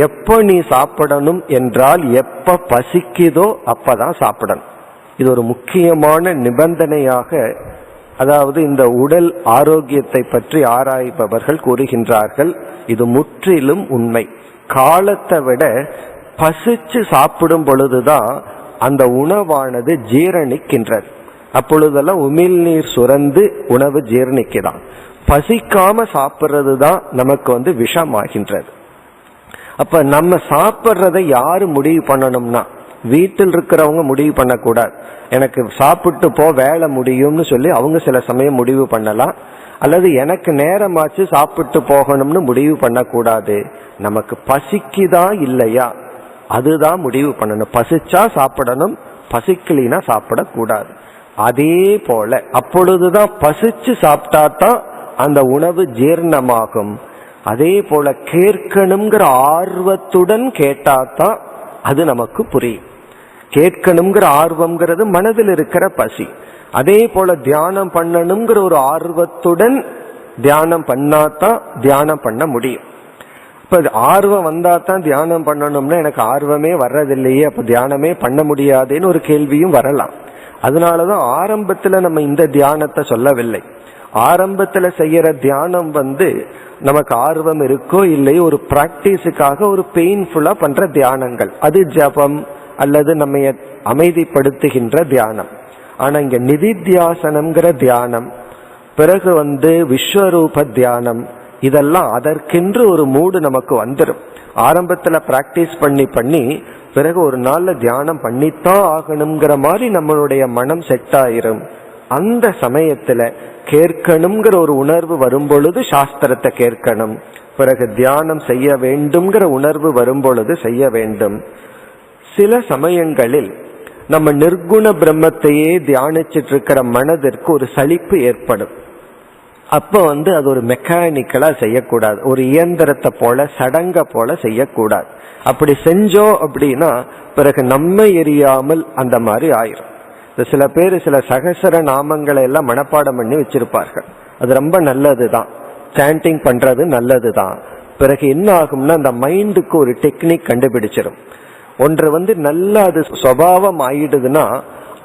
எப்ப நீ சாப்பிடணும் என்றால் எப்ப பசிக்குதோ அப்பதான் சாப்பிடணும். இது ஒரு முக்கியமான நிபந்தனையாக, அதாவது இந்த உடல் ஆரோக்கியத்தை பற்றி ஆராய்பவர்கள் கூறுகின்றார்கள். இது முற்றிலும் உண்மை. காலத்தை விட பசிச்சு சாப்பிடும் பொழுதுதான் அந்த உணவானது ஜீரணிக்கின்றது. அப்பொழுதெல்லாம் உமிழ்நீர் சுரந்து உணவு ஜீரணிக்குதான். பசிக்காம சாப்பிட்றது தான் நமக்கு விஷமாகின்றது. அப்ப நம்ம சாப்பிட்றதை யாரு முடிவு பண்ணணும்னா, வீட்டில் இருக்கிறவங்க முடிவு பண்ணக்கூடாது. எனக்கு சாப்பிட்டு போ வேலை முடியும்னு சொல்லி அவங்க சில சமயம் முடிவு பண்ணலாம். அல்லது எனக்கு நேரமாச்சு சாப்பிட்டு போகணும்னு முடிவு பண்ணக்கூடாது. நமக்கு பசிக்குதா இல்லையா அதுதான் முடிவு பண்ணணும். பசிச்சா சாப்பிடணும், பசிக்கலினா சாப்பிடக்கூடாது. அதே போல அப்பொழுதுதான் பசிச்சு சாப்பிட்டா தான் அந்த உணவு ஜீரணமாகும். அதே போல கேட்கணுங்கிற ஆர்வத்துடன் கேட்டாதான் அது நமக்கு புரியும். கேட்கணுங்கிற ஆர்வம்ங்கிறது மனதில் இருக்கிற பசி. அதே போல தியானம் பண்ணணுங்கிற ஒரு ஆர்வத்துடன் தியானம் பண்ணாதான் தியானம் பண்ண முடியும். இப்ப ஆர்வம் வந்தா தான் தியானம் பண்ணணும்னா எனக்கு ஆர்வமே வர்றதில்லையே, அப்ப தியானமே பண்ண முடியாதுன்னு ஒரு கேள்வியும் வரலாம். அதனாலதான் ஆரம்பத்துல நம்ம இந்த தியானத்தை சொல்லவில்லை. ஆரம்பத்துல செய்யற தியானம் நமக்கு ஆர்வம் இருக்கோ இல்லையோ ஒரு பிராக்டிஸுக்காக ஒரு பெயின்ஃபுல்லா பண்ற தியானங்கள், அது ஜபம் அல்லது நம்ம அமைதிப்படுத்துகின்ற தியானம். ஆனா இங்க நிதித்தியாசனம்ங்கிற தியானம், பிறகு விஸ்வரூப தியானம், இதெல்லாம் அதற்கென்று ஒரு மூடு நமக்கு வந்துடும். ஆரம்பத்துல பிராக்டிஸ் பண்ணி பண்ணி பிறகு ஒரு நாள்ல தியானம் பண்ணித்தான் ஆகணுங்கிற மாதிரி நம்மளுடைய மனம் செட் ஆயிரும். அந்த சமயத்துல கேட்கணுங்கிற ஒரு உணர்வு வரும் பொழுது சாஸ்திரத்தை கேட்கணும், பிறகு தியானம் செய்ய வேண்டும்ங்கிற உணர்வு வரும் பொழுது செய்ய வேண்டும். சில சமயங்களில் நம்ம நிர்குண பிரம்மத்தையே தியானிச்சிட்டு இருக்கிற மனதிற்கு ஒரு சலிப்பு ஏற்படும். அப்ப அது ஒரு மெக்கானிக்கலா செய்யக்கூடாது, ஒரு இயந்திரத்தை போல சடங்க போல செய்யக்கூடாது. அப்படி செஞ்சோம் அப்படின்னா பிறகு நம்ம எரியாமல் அந்த மாதிரி ஆயிரும். சில பேர் சில சகசர நாமங்களை எல்லாம் மனப்பாடம் பண்ணி வச்சிருப்பார்கள், அது ரொம்ப நல்லதுதான், சாண்டிங் பண்றது நல்லதுதான். பிறகு என்ன ஆகும்னா அந்த மைண்டுக்கு ஒரு டெக்னிக் கண்டுபிடிச்சிடும். ஒன்று நல்லா அது சுபாவம் ஆயிடுதுன்னா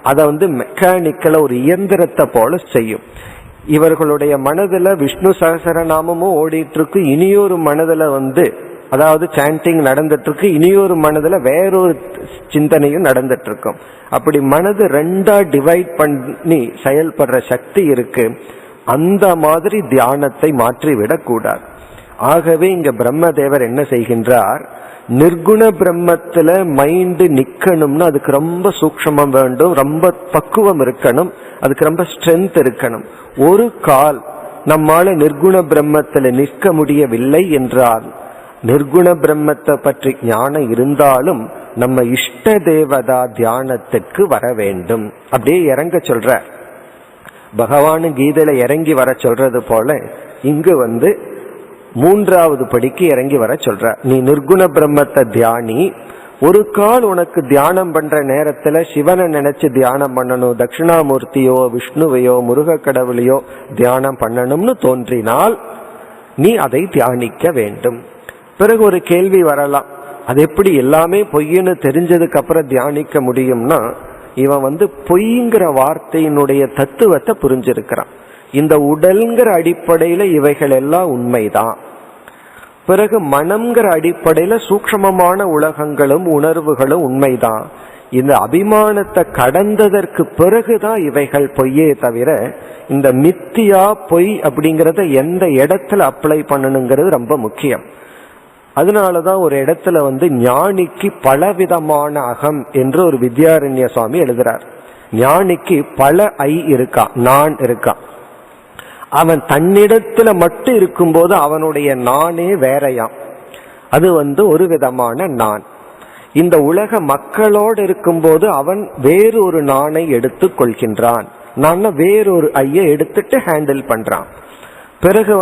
அதை மெக்கானிக்கலா ஒரு இயந்திரத்தை போல செய்யும். இவர்களுடைய மனதுல விஷ்ணு சகசரநாமமும் ஓடிட்டு இருக்கு, இனியொரு மனதுல அதாவது சாண்டிங் நடந்துட்டு இருக்கு, இனியொரு மனதுல வேறொரு சிந்தனையும் நடந்துட்டு இருக்கும். அப்படி மனது ரெண்டா டிவைட் பண்ணி செயல்படுற சக்தி இருக்கு. அந்த மாதிரி தியானத்தை மாற்றிவிடக் கூடாது. ஆகவே இங்க பிரம்மதேவர் என்ன செய்கின்றார், நிர்குண பிரம்மத்துல மைண்டு நிக்கணும்னா அதுக்கு ரொம்ப சூக்ஷ்மம் வேண்டும், ரொம்ப பக்குவம் இருக்கணும், அதுக்கு ரொம்ப ஸ்ட்ரென்த் இருக்கணும். ஒரு கால் நம்மால நிர்குண பிரம்மத்துல நிற்க முடியவில்லை என்றால், நிர்குண பிரம்மத்தை பற்றி ஞானம் இருந்தாலும் நம்ம இஷ்ட தேவதா தியானத்திற்கு வர வேண்டும். அப்படியே இறங்க சொல்ற பகவான் கீதையில இறங்கி வர சொல்றது போல இங்கு மூன்றாவது படிக்கு இறங்கி வர சொல்ற. நீ நிர்குண பிரம்மத்தை தியானி. ஒரு கால் உனக்கு தியானம் பண்ற நேரத்துல சிவனை நினைச்சு தியானம் பண்ணணும், தட்சிணாமூர்த்தியோ விஷ்ணுவையோ முருக கடவுளையோ தியானம் பண்ணணும்னு தோன்றினால் நீ அதை தியானிக்க வேண்டும். பிறகு ஒரு கேள்வி வரலாம், அது எப்படி எல்லாமே பொய்ன்னு தெரிஞ்சதுக்கு அப்புறம் தியானிக்க முடியும்னா, இவன் பொய்ங்கிற வார்த்தையினுடைய தத்துவத்தை புரிஞ்சிருக்கிறான். இந்த உடல்ங்கிற அடிப்படையில இவைகள் எல்லாம் உண்மைதான். பிறகு மனம்ங்கிற அடிப்படையில சூக்ஷ்மமான உலகங்களும் உணர்வுகளும் உண்மைதான். இந்த அபிமானத்தை கடந்ததற்கு பிறகுதான் இவைகள் பொய்யே தவிர, இந்த மித்தியா பொய் அப்படிங்கறத எந்த இடத்துல அப்ளை பண்ணணுங்கிறது ரொம்ப முக்கியம். அதனாலதான் ஒரு இடத்துல ஞானிக்கு பலவிதமான அகம் என்று ஒரு வித்யாரண்ய சுவாமி எழுதுறார். ஞானிக்கு பல ஐ இருக்கா, நான் இருக்கா. அவன் தன்னிடத்துல மட்டும் இருக்கும்போது அவனுடைய நானே வேறையாம், அது ஒரு விதமான நான். இந்த உலக மக்களோடு இருக்கும்போது அவன் வேறொரு நானை எடுத்து கொள்கின்றான், நான் வேறொரு ஐய எடுத்துட்டு ஹேண்டில் பண்றான். பிறகு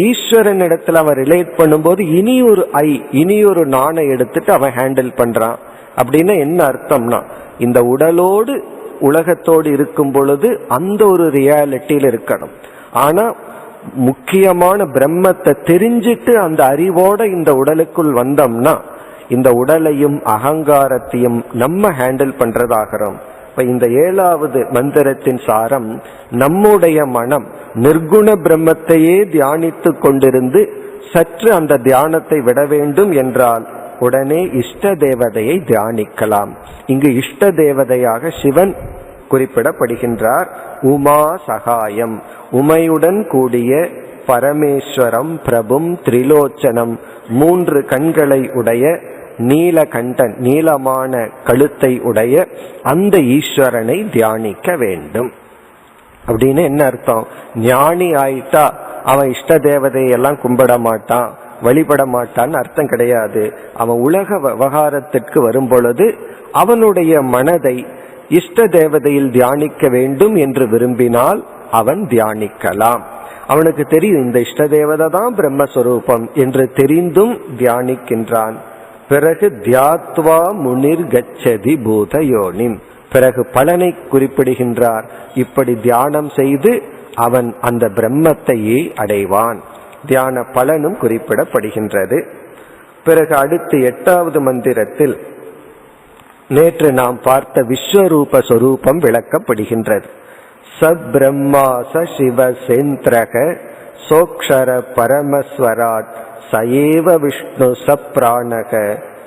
ஈஸ்வரன் இடத்துல அவன் ரிலேட் பண்ணும்போது இனி ஒரு ஐ, இனி ஒரு நானை எடுத்துட்டு அவன் ஹேண்டில் பண்றான். அப்படின்னா என்ன அர்த்தம்னா, இந்த உடலோடு உலகத்தோடு இருக்கும் பொழுது அந்த ஒரு ரியாலிட்டியில இருக்கணும். ஆனா முக்கியமான பிரம்மத்தை தெரிஞ்சிட்டு அந்த அறிவோட இந்த உடலுக்குள் வந்தோம்னா இந்த உடலையும் அகங்காரத்தையும் நம்ம ஹேண்டில் பண்றதாகிறோம். இப்ப இந்த 7வது மந்திரத்தின் சாரம், நம்முடைய மனம் நிர்குண பிரம்மத்தையே தியானித்து கொண்டிருந்து சற்று அந்த தியானத்தை விட வேண்டும் என்றால் உடனே இஷ்ட தேவதையை தியானிக்கலாம். இங்கு இஷ்ட தேவதையாக சிவன் குறிப்பிடப்படுகின்றார். உமா சகாயம், உமையுடன் கூடிய பரமேஸ்வரம் பிரபும் திரிலோச்சனம், 3 கண்களை உடைய நீலகண்டன், நீளமான கழுத்தை உடைய அந்த ஈஸ்வரனை தியானிக்க வேண்டும். அப்படின்னு என்ன அர்த்தம், ஞானி ஆயிட்டா அவன் இஷ்ட தேவதையெல்லாம் கும்பிட மாட்டான், வழிபட மாட்டான்னு அர்த்தம் கிடையாது. அவன் உலக விவகாரத்திற்கு வரும் பொழுது அவனுடைய மனதை இஷ்ட தேவதையில் தியானிக்க வேண்டும் என்று விரும்பினால் அவன் தியானிக்கலாம். அவனுக்கு தெரியும் இந்த இஷ்ட தேவதை தான் பிரம்மஸ்வரூபம் என்று தெரிந்தும் தியானிக்கின்றான். பிறகு தியாத்வா முனிர் கச்சதி பூதயோனிம், பிறகு பலனை குறிப்பிடுகின்றார். இப்படி தியானம் செய்து அவன் அந்த பிரம்மத்தையே அடைவான். தியான பலனும் குறிப்பிடப்படுகின்றது. பிறகு அடுத்து 8வது மந்திரத்தில் நேற்று நாம் பார்த்த விஸ்வரூப சொரூபம் விளக்கப்படுகின்றது. ச பிரம்மா ச சிவ சேந்திரக சோக்ஷர பரமஸ்வராட் சயேவ விஷ்ணு ச பிராணக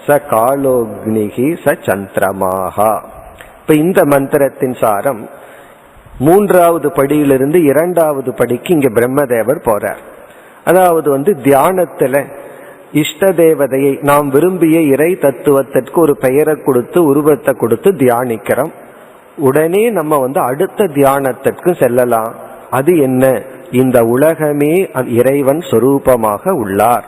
ச காலோக்னிகி ச சந்திரமாகா. இப்ப இந்த மந்திரத்தின் சாரம் 3வது படியிலிருந்து 2வது படிக்கு இங்க பிரம்மதேவர் போறார். அதாவது தியானத்துல இஷ்ட தேவதையை நாம் விரும்பிய இறை தத்துவத்திற்கு ஒரு பெயரை கொடுத்து உருவத்தை கொடுத்து தியானிக்கிறோம். உடனே நம்ம அடுத்த தியானத்திற்கு செல்லலாம். அது என்ன? இந்த உலகமே இறைவன் சொரூபமாக உள்ளார்.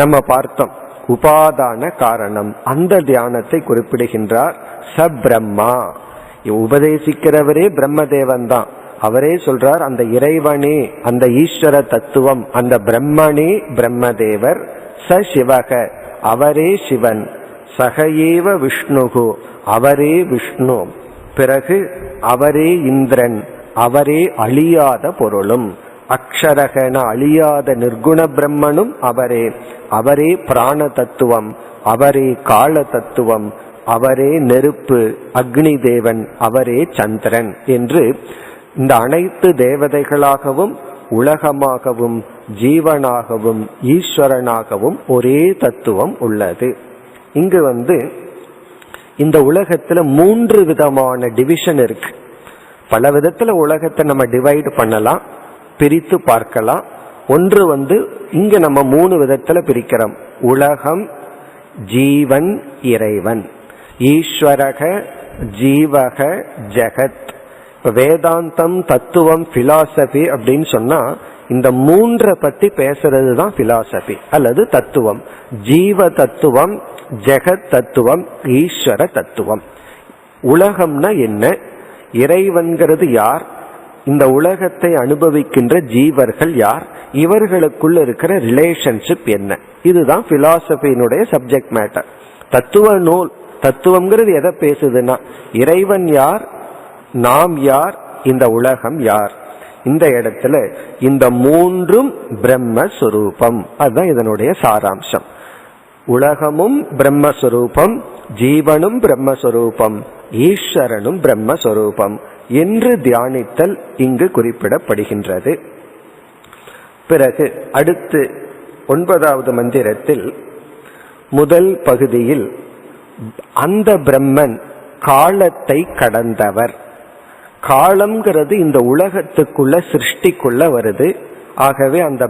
நம்ம பார்த்தோம் உபாதான காரணம். அந்த தியானத்தை குறிப்பிடுகின்றார். ச பிரம்மா, உபதேசிக்கிறவரே பிரம்மதேவன் தான். அவரே சொல்றார் அந்த இறைவனே, அந்த ஈஸ்வர தத்துவம், அந்த பிரம்மனே பிரம்மதேவர். ச சிவக, அவரே சிவன். சகையேவ விஷ்ணுகு, அவரே விஷ்ணு. பிறகு அவரே இந்திரன், அவரே அழியாத பொருளும். அக்ஷரகன அழியாத நிர்குண பிரம்மனும் அவரே. அவரே பிராண தத்துவம், அவரே கால தத்துவம், அவரே நெருப்பு அக்னி தேவன், அவரே சந்திரன் என்று இந்த அனைத்து தேவதைகளாகவும் உலகமாகவும் ஜீவனாகவும் ஈஸ்வரனாகவும் ஒரே தத்துவம் உள்ளது. இங்கு இந்த உலகத்துல 3 விதமான டிவிஷன் இருக்கு. பல விதத்துல உலகத்தை நம்ம டிவைட் பண்ணலாம், பிரித்து பார்க்கலாம். ஒன்று இங்க நம்ம 3 விதத்துல பிரிக்கிறோம். உலகம், ஜீவன், இறைவன். ஈஸ்வரக, ஜீவக, ஜெகத். இப்ப வேதாந்தம், தத்துவம், பிலாசபி அப்படின்னு சொன்னா இந்த 3 பத்தி பேசுறது தான் பிலாசபி அல்லது தத்துவம். ஜீவ தத்துவம், ஜெகத் தத்துவம், ஈஸ்வர தத்துவம். உலகம்னா என்ன? இறைவன்கிறது யார்? இந்த உலகத்தை அனுபவிக்கின்ற ஜீவர்கள் யார்? இவர்களுக்குள்ள இருக்கிற ரிலேஷன்ஷிப் என்ன? இதுதான் பிலாசபியினுடைய சப்ஜெக்ட் மேட்டர். தத்துவ நூல். தத்துவம்ங்கிறது எதை பேசுதுன்னா இறைவன் யார், நாம் யார், இந்த உலகம் யார். இந்த இடத்துல இந்த 3ம் பிரம்மஸ்வரூபம். அதுதான் இதனுடைய சாராம்சம். உலகமும் பிரம்மஸ்வரூபம், ஜீவனும் பிரம்மஸ்வரூபம், ஈஸ்வரனும் பிரம்மஸ்வரூபம் என்று தியானித்தல் இங்கு குறிப்பிடப்படுகின்றது. பிறகு அடுத்து 9வது மந்திரத்தில் முதல் பகுதியில் அந்த பிரம்மன் காலத்தை கடந்தவர். காலம்ங்கிறது இந்த உலகத்துக்குள்ள சிருஷ்டிக்குள்ள வருது. ஆகவே அந்த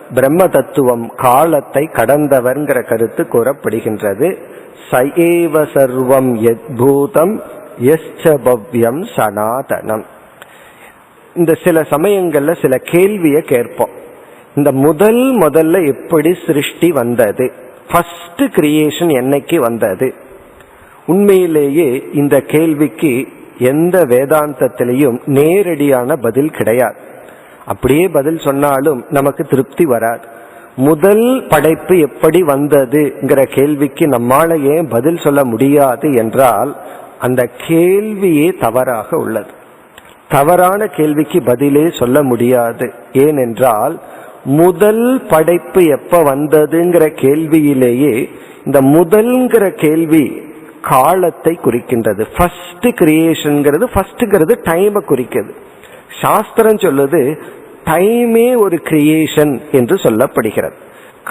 பிரம்ம தத்துவம் காலத்தை கடந்தவர்ங்கிற கருத்து கூறப்படுகின்றது. சயேவ சர்வம் யத்பூதம் யஸ்ச பவ்யம் சனாதனம். இந்த சில சமயங்கள்ல சில கேள்வியை கேட்போம். இந்த முதல்ல எப்படி சிருஷ்டி வந்தது? ஃபர்ஸ்ட் கிரியேஷன் என்னைக்கு வந்தது? உண்மையிலேயே இந்த கேள்விக்கு எந்த வேதாந்தத்திலையும் நேரடியான பதில் கிடையாது. அப்படியே பதில் சொன்னாலும் நமக்கு திருப்தி வராது. முதல் படைப்பு எப்படி வந்ததுங்கிற கேள்விக்கு நம்மால ஏன் பதில் சொல்ல முடியாது என்றால் அந்த கேள்வியே தவறாக உள்ளது. தவறான கேள்விக்கு பதிலே சொல்ல முடியாது. ஏனென்றால் முதல் படைப்பு எப்ப வந்ததுங்கிற கேள்வியிலேயே இந்த முதல்ங்கிற கேள்வி காலத்தை குறிக்கின்றது. ஃபர்ஸ்ட் கிரியேஷன்ங்கிறது, ஃபர்ஸ்ட்ங்கிறது டைமை குறிக்கிறது. சாஸ்திரம் சொல்லுது டைமே ஒரு கிரியேஷன் என்று சொல்லப்படுகிறது,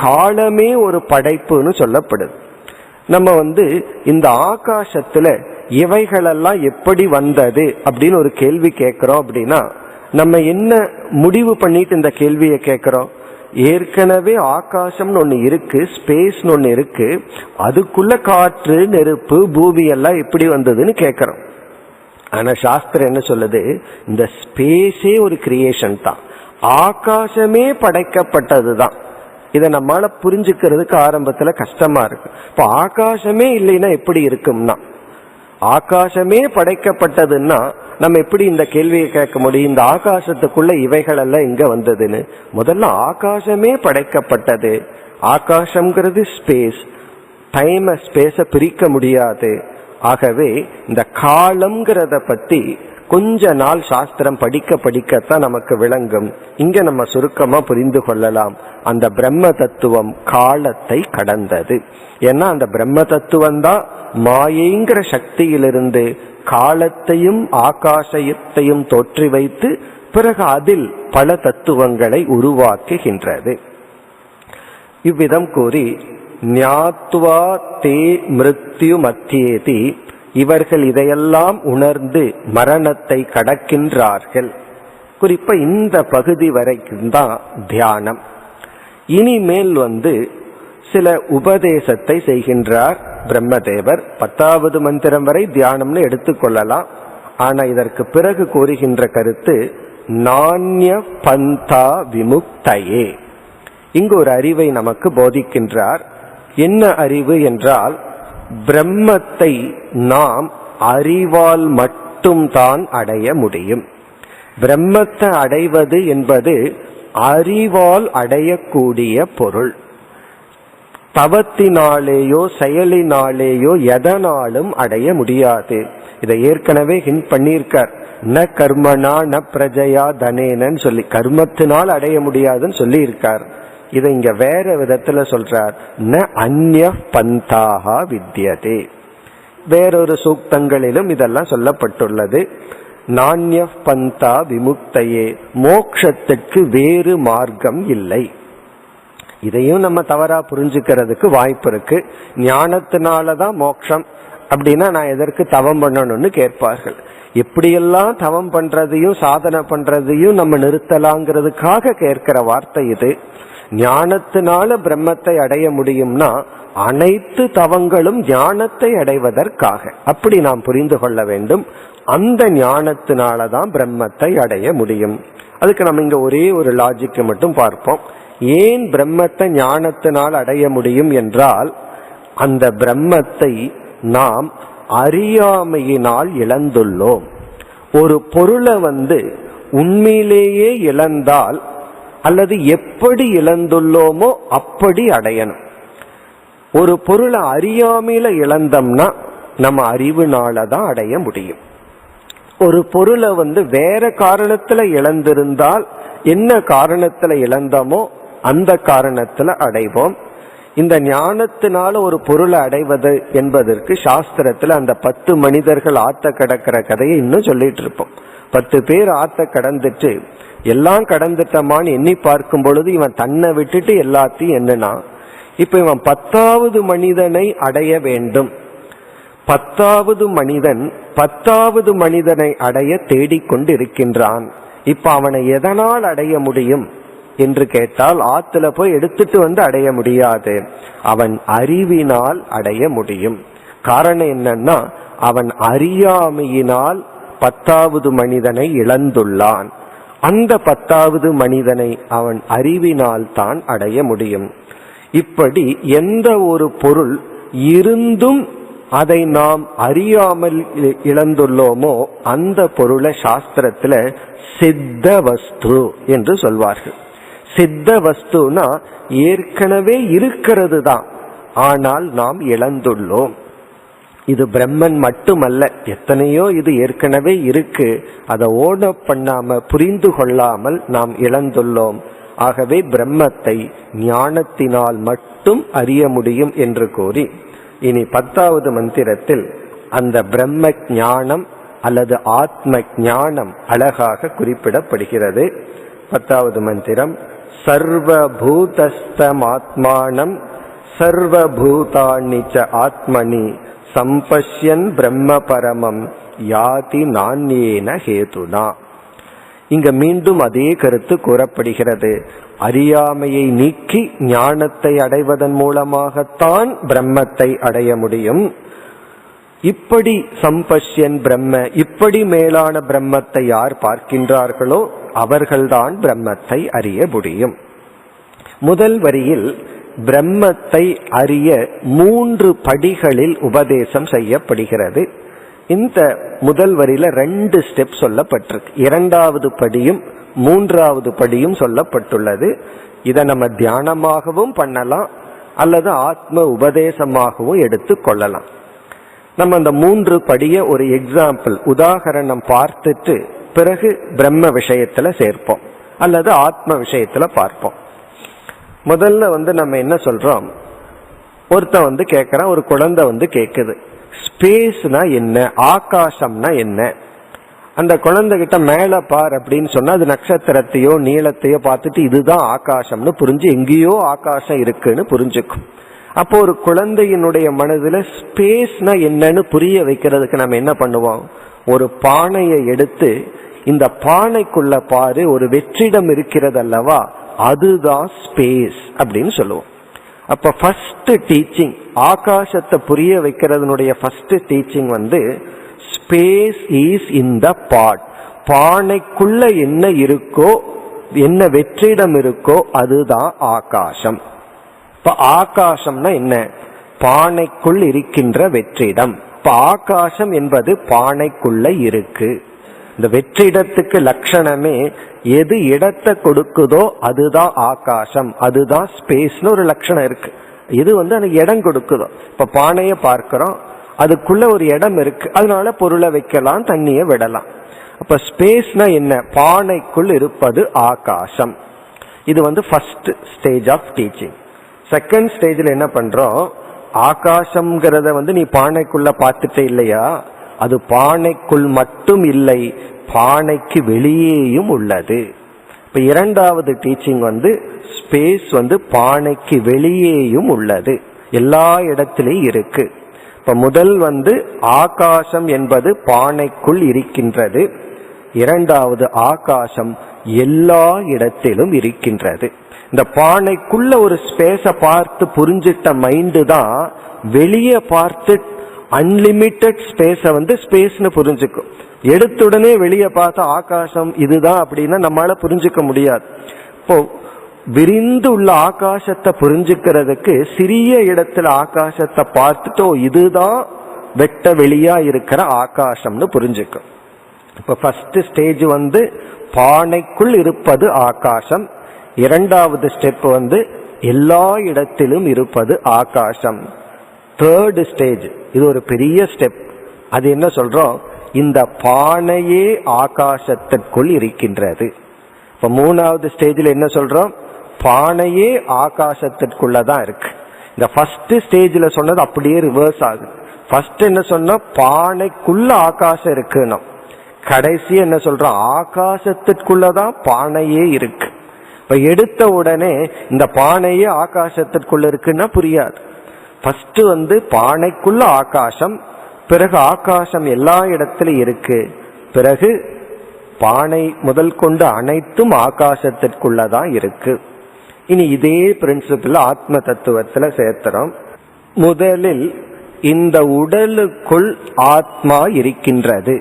காலமே ஒரு படைப்புன்னு சொல்லப்படுது. நம்ம இந்த ஆகாசத்துல இவைகளெல்லாம் எப்படி வந்தது அப்படின்னு ஒரு கேள்வி கேட்கிறோம். அப்படின்னா நம்ம என்ன முடிவு பண்ணிட்டு இந்த கேள்வியை கேட்கிறோம்? ஏற்கனவே ஆகாசம்னு ஒண்ணு இருக்கு, ஸ்பேஸ்னு ஒண்ணு இருக்கு, அதுக்குள்ள காற்று, நெருப்பு, பூமி எல்லாம் எப்படி வந்ததுன்னு கேட்கிறோம். ஆனா சாஸ்திரம் என்ன சொல்லுது? இந்த ஸ்பேஸே ஒரு கிரியேஷன் தான், ஆகாசமே படைக்கப்பட்டது தான். இதை நம்மளால புரிஞ்சுக்கிறதுக்கு ஆரம்பத்துல கஷ்டமா இருக்கு. இப்ப ஆகாசமே இல்லைன்னா எப்படி இருக்கும்னா, ஆகாசமே படைக்கப்பட்டதுன்னா நம்ம எப்படி இந்த கேள்வியை கேட்க முடியும்? இந்த ஆகாசத்துக்குள்ள இவைகள் எல்லாம் எங்க வந்ததுன்னு. முதல்ல ஆகாசமே படைக்கப்பட்டது. ஆகாசம்ங்கிறது ஸ்பேஸ், டைம் ஸ்பேஸ பிரிக்க முடியாது. ஆகவே இந்த காலம்ங்கிறத பத்தி கொஞ்ச நாள் சாஸ்திரம் படிக்கத்தான் நமக்கு விளங்கும். இங்க நம்ம சுருக்கமா புரிந்து கொள்ளலாம், அந்த பிரம்ம தத்துவம் காலத்தை கடந்தது. ஏன்னா அந்த பிரம்ம தத்துவம் தான் மாயைங்கிற சக்தியிலிருந்து காலத்தையும் ஆகாசத்தையும் தோற்றி வைத்து பிறகு அதில் பல தத்துவங்களை உருவாக்குகின்றது. இவ்விதம் கூறி ஞாத்வா தே மிருத்யு மத்தியேதி, இவர்கள் இதையெல்லாம் உணர்ந்து மரணத்தை கடக்கின்றார்கள். குறிப்பா இந்த பகுதி வரைக்கும் தான் தியானம். இனிமேல் சில உபதேசத்தை செய்கின்றார் பிரம்மதேவர். 10வது மந்திரம் வரை தியானம்னு எடுத்துக்கொள்ளலாம். ஆனா இதற்கு பிறகு கூறுகின்ற கருத்து நான்ய பந்தா விமுக்தையே. இங்கு ஒரு அறிவை நமக்கு போதிக்கின்றார். என்ன அறிவு என்றால், பிரம்மத்தை நாம் அறிவால் மட்டும்தான் அடைய முடியும். பிரம்மத்தை அடைவது என்பது அறிவால் அடையக்கூடிய பொருள். தவத்தினாலேயோ செயலினாலேயோ எதனாலும் அடைய முடியாது. இதை ஏற்கனவே ஹிண்ட் பண்ணியிருக்கார். ந கர்மனா ந பிரஜயா தனேனன்னு சொல்லி கர்மத்தினால் அடைய முடியாதுன்னு சொல்லி இருக்கார். இதை இங்க வேற விதத்துல சொல்றார், ந அந்ய பந்தாக வித்யதே. வேறொரு சூக்தங்களிலும் இதெல்லாம் சொல்லப்பட்டுள்ளது. நான்ய பந்தா விமுக்தையே, மோக்ஷத்துக்கு வேறு மார்க்கம் இல்லை. இதையும் நம்ம தவறா புரிஞ்சுக்கிறதுக்கு வாய்ப்பு இருக்கு. ஞானத்தினாலதான் மோட்சம் அப்படின்னா நான் எதற்கு தவம் பண்ணணும்னு கேட்பார்கள். எப்படியெல்லாம் தவம் பண்றதையும் சாதனை பண்றதையும் நம்ம நிறுத்தலாங்கிறதுக்காக கேட்கிற வார்த்தை இது. ஞானத்தினால பிரம்மத்தை அடைய முடியும்னா அனைத்து தவங்களும் ஞானத்தை அடைவதற்காக, அப்படி நாம் புரிந்து கொள்ள வேண்டும். அந்த ஞானத்தினாலதான் பிரம்மத்தை அடைய முடியும். அதுக்கு நம்ம இங்க ஒரே ஒரு லாஜிக்கை மட்டும் பார்ப்போம். ஏன் பிரம்மத்தை ஞானத்தினால் அடைய முடியும் என்றால், அந்த பிரம்மத்தை நாம் அறியாமையினால் இழந்துள்ளோம். ஒரு பொருளை உண்மையிலேயே இழந்தால் அல்லது எப்படி இழந்துள்ளோமோ அப்படி அடையணும். ஒரு பொருளை அறியாமையில இழந்தோம்னா நம்ம அறிவுனாலதான் அடைய முடியும். ஒரு பொருளை வேற காரணத்துல இழந்திருந்தால் என்ன காரணத்துல இழந்தோமோ அந்த காரணத்துல அடைவோம். இந்த ஞானத்தினால ஒரு பொருளை அடைவது என்பதற்கு சாஸ்திரத்துல அந்த 10 மனிதர்கள் ஆத்த கடக்கிற கதையை இன்னும் சொல்லிட்டு இருப்போம். 10 பேர் ஆத்த கடந்துட்டு எல்லாம் கடந்துட்டமான்னு எண்ணி பார்க்கும் பொழுது இவன் தன்னை விட்டுட்டு எல்லாத்தையும் என்னன்னா, இப்ப இவன் 10வது மனிதனை அடைய வேண்டும். 10வது மனிதன் 10வது மனிதனை அடைய தேடிக்கொண்டு இருக்கின்றான். இப்ப அவனை எதனால் அடைய முடியும் என்று கேட்டால், ஆத்துல போய் எடுத்துட்டு அடைய முடியாது. அவன் அறிவினால் அடைய முடியும். காரணம் என்னன்னா, அவன் அறியாமையினால் 10வது மனிதனை இழந்துள்ளான். அந்த 10வது மனிதனை அவன் அறிவினால் தான் அடைய முடியும். இப்படி எந்த ஒரு பொருள் இருந்தும் அதை நாம் அறியாமல் இழந்துள்ளோமோ அந்த பொருளை சாஸ்திரத்துல சித்த வஸ்து என்று சொல்வார்கள். சித்த வஸ்துனா ஏற்கனவே இருக்கிறது தான், ஆனால் நாம் இழந்துள்ளோம். இது பிரம்மன் மட்டுமல்ல, எத்தனையோ இது ஏற்கனவே இருக்கு, அதை ஓட பண்ணாம புரிந்து கொள்ளாமல் நாம் இழந்துள்ளோம். ஆகவே பிரம்மத்தை ஞானத்தினால் மட்டும் அறிய முடியும் என்று கூறி, இனி 10வது மந்திரத்தில் அந்த பிரம்ம ஞானம் அல்லது ஆத்ம ஞானம் அழகாக குறிப்பிடப்படுகிறது. 10வது மந்திரம், சர்வபூதஸ்தம் ஆத்மானம் சர்வபூதானிச்ச ஆத்மனி சம்பஷ்யன் பிரம்ம பரமம் யாதி நான்யேன ஹேதுனா. இங்க மீண்டும் அதே கருத்து கூறப்படுகிறது. அறியாமையை நீக்கி ஞானத்தை அடைவதன் மூலமாகத்தான் பிரம்மத்தை அடைய முடியும். இப்படி சம்பஷ்யன் பிரம்ம, இப்படி மேலான பிரம்மத்தை யார் பார்க்கின்றார்களோ அவர்கள்தான் பிரம்மத்தை அறிய முடியும். முதல் வரியில் பிரம்மத்தை அறிய 3 படிகளில் உபதேசம் செய்யப்படுகிறது. இந்த முதல் வரியில 2 ஸ்டெப் சொல்லப்பட்டிருக்கு. 2வது படியும் 3வது படியும் சொல்லப்பட்டுள்ளது. இதை நம்ம தியானமாகவும் பண்ணலாம் அல்லது ஆத்ம உபதேசமாகவும் எடுத்து கொள்ளலாம். நம்ம அந்த 3 படிய ஒரு எக்ஸாம்பிள் உதாகரணம் பார்த்துட்டு பிறகு பிரம்ம விஷயத்துல சேர்ப்போம் அல்லது ஆத்ம விஷயத்துல பார்ப்போம். முதல்ல நம்ம என்ன சொல்றோம், ஒருத்தன் கேட்கறான், ஒரு குழந்தை கேக்குது ஸ்பேஸ்னா என்ன, ஆகாசம்னா என்ன. அந்த குழந்தைகிட்ட மேல பார் அப்படின்னு சொன்னா அது நட்சத்திரத்தையோ நீளத்தையோ பார்த்துட்டு இதுதான் ஆகாசம்னு புரிஞ்சு எங்கேயோ ஆகாசம் இருக்குன்னு புரிஞ்சுக்கும். அப்போ ஒரு குழந்தையினுடைய மனதுல ஸ்பேஸ்னா என்னன்னு புரிய வைக்கிறதுக்கு நம்ம என்ன பண்ணுவோம், ஒரு பானையை எடுத்து இந்த பானைக்குள்ள பாரு ஒரு வெற்றிடம் இருக்கிறது அல்லவா, அதுதான் ஸ்பேஸ் அப்படின்னு சொல்லுவோம். அப்ப ஃபர்ஸ்ட் டீச்சிங், ஆகாசத்தை புரிய வைக்கிறதுனுடைய first teaching space is in the pot. பானைக்குள்ள என்ன இருக்கோ, என்ன வெற்றிடம் இருக்கோ அதுதான் ஆகாசம். இப்ப ஆகாசம்னா என்ன, பானைக்குள் இருக்கின்ற வெற்றிடம். இப்ப ஆகாசம் என்பது பானைக்குள்ள இருக்கு. இந்த வெற்றிடத்துக்கு லட்சணமே எது இடத்தை கொடுக்குதோ அதுதான் ஆகாசம், அதுதான் ஸ்பேஸ்னு ஒரு லட்சணம் இருக்கு. இது எனக்கு இடம் கொடுக்குதோ. இப்ப பானைய பார்க்கிறோம், அதுக்குள்ள ஒரு இடம் இருக்கு, அதனால பொருளை வைக்கலாம், தண்ணிய விடலாம். அப்ப ஸ்பேஸ்னா என்ன, பானைக்குள் இருப்பது ஆகாசம். இது first stage of teaching. Second ஸ்டேஜ்ல என்ன பண்றோம், ஆகாசம்ங்கிறத நீ பானைக்குள்ள பார்த்துட்டே இல்லையா, அது பானைக்குள் மட்டும் இல்லை, பானைக்கு வெளியேயும் உள்ளது. இப்ப இரண்டாவது டீச்சிங் ஸ்பேஸ் பானைக்கு வெளியேயும் உள்ளது, எல்லா இடத்திலையும் இருக்கு. இப்ப முதல் ஆகாசம் என்பது பானைக்குள் இருக்கின்றது, இரண்டாவது ஆகாசம் எல்லா இடத்திலும் இருக்கின்றது. இந்த பானைக்குள்ள ஒரு ஸ்பேஸ பார்த்து புரிஞ்சிட்ட மைண்டு தான் வெளியே பார்த்து அன்லிமிட்டெட் ஸ்பேஸ ஸ்பேஸ்னு புரிஞ்சுக்கும். எடுத்துடனே வெளியே பார்த்த ஆகாசம் இதுதான் அப்படின்னா நம்மளால புரிஞ்சுக்க முடியாது. இப்போ விரிந்து உள்ள ஆகாசத்தை புரிஞ்சுக்கிறதுக்கு சிறிய இடத்துல ஆகாசத்தை பார்த்துட்டோ இதுதான் வெட்ட வெளியா இருக்கிற ஆகாசம்னு புரிஞ்சுக்கும். இப்ப ஃபர்ஸ்ட் ஸ்டேஜ் பானைக்குள் இருப்பது ஆகாசம், இரண்டாவது ஸ்டெப் எல்லா இடத்திலும் இருப்பது ஆகாசம். தேர்ட் ஸ்டேஜ், இது ஒரு பெரிய ஸ்டெப். அது என்ன சொல்றோம், இந்த பானையே ஆகாசத்திற்குள் இருக்கின்றது. இப்ப மூணாவது ஸ்டேஜ்ல என்ன சொல்றோம், பானையே ஆகாசத்திற்குள்ளதான் இருக்கு. இந்த ஃபர்ஸ்ட் ஸ்டேஜ்ல சொன்னது அப்படியே ரிவர்ஸ் ஆகுது. ஃபர்ஸ்ட் என்ன சொன்னா பானைக்குள்ள ஆகாசம் இருக்குன்னு, கடைசி என்ன சொல்றோம், ஆகாசத்திற்குள்ளதான் பானையே இருக்கு. இப்ப எடுத்த உடனே இந்த பானையே ஆகாசத்திற்குள்ள இருக்குன்னா புரியாது. ஃபர்ஸ்ட் பானைக்குள்ள ஆகாசம், பிறகு ஆகாசம் எல்லா இடத்திலும் இருக்கு, பிறகு பானை முதல் கொண்டு அனைத்தும் ஆகாசத்திற்குள்ளதான் இருக்கு. இனி இதே பிரின்சிபிள் ஆத்ம தத்துவத்துல சேர்த்துறோம். முதலில் இந்த உடலுக்குள் ஆத்மா இருக்கின்றது.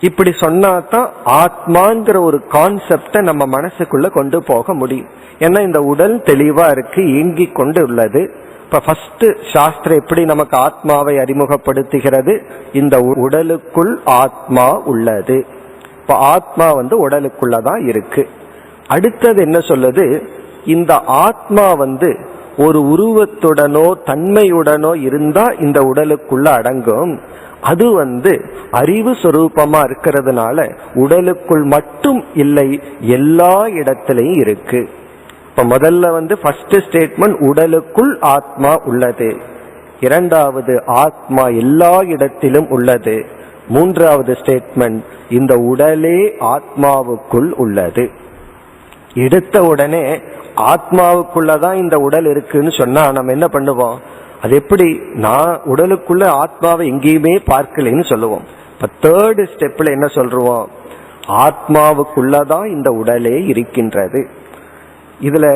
இப்படி சொன்னாதான் ஆத்மாங்கிற ஒரு கான்செப்டை நம்ம மனசுக்குள்ள கொண்டு போக முடியும். ஏன்னா இந்த உடல் தெளிவா இருக்கு, இயங்கி கொண்டு உள்ளது. இப்ப ஃபர்ஸ்ட் சாஸ்திரம் எப்படி நமக்கு ஆத்மாவை அறிமுகப்படுத்துகிறது, இந்த உடலுக்குள் ஆத்மா உள்ளது. இப்ப ஆத்மா உடலுக்குள்ளதான் இருக்கு. அடுத்தது என்ன சொல்லுது, இந்த ஆத்மா ஒரு உருவத்துடனோ தன்மையுடனோ இருந்தா இந்த உடலுக்குள்ள அடங்கும். அது அறிவு சொரூபமா இருக்கிறதுனால உடலுக்குள் மட்டும் இல்லை, எல்லா இடத்திலையும் இருக்கு. இப்ப முதல்ல ஃபர்ஸ்ட் ஸ்டேட்மெண்ட் உடலுக்குள் ஆத்மா உள்ளது, இரண்டாவது ஆத்மா எல்லா இடத்திலும் உள்ளது, மூன்றாவது ஸ்டேட்மெண்ட் இந்த உடலே ஆத்மாவுக்குள் உள்ளது. எடுத்த உடனே ஆத்மாவுக்குள்ளதான் இந்த உடல் இருக்குன்னு சொன்னா நம்ம என்ன பண்ணுவோம், அது எப்படி, நான் உடலுக்குள்ள ஆத்மாவை எங்கேயுமே பார்க்கலன்னு சொல்லுவோம். இப்ப தேர்ட் ஸ்டெப்ல என்ன சொல்றோம், ஆத்மாவுக்குள்ளதான் இந்த உடலே இருக்கின்றது. இதுல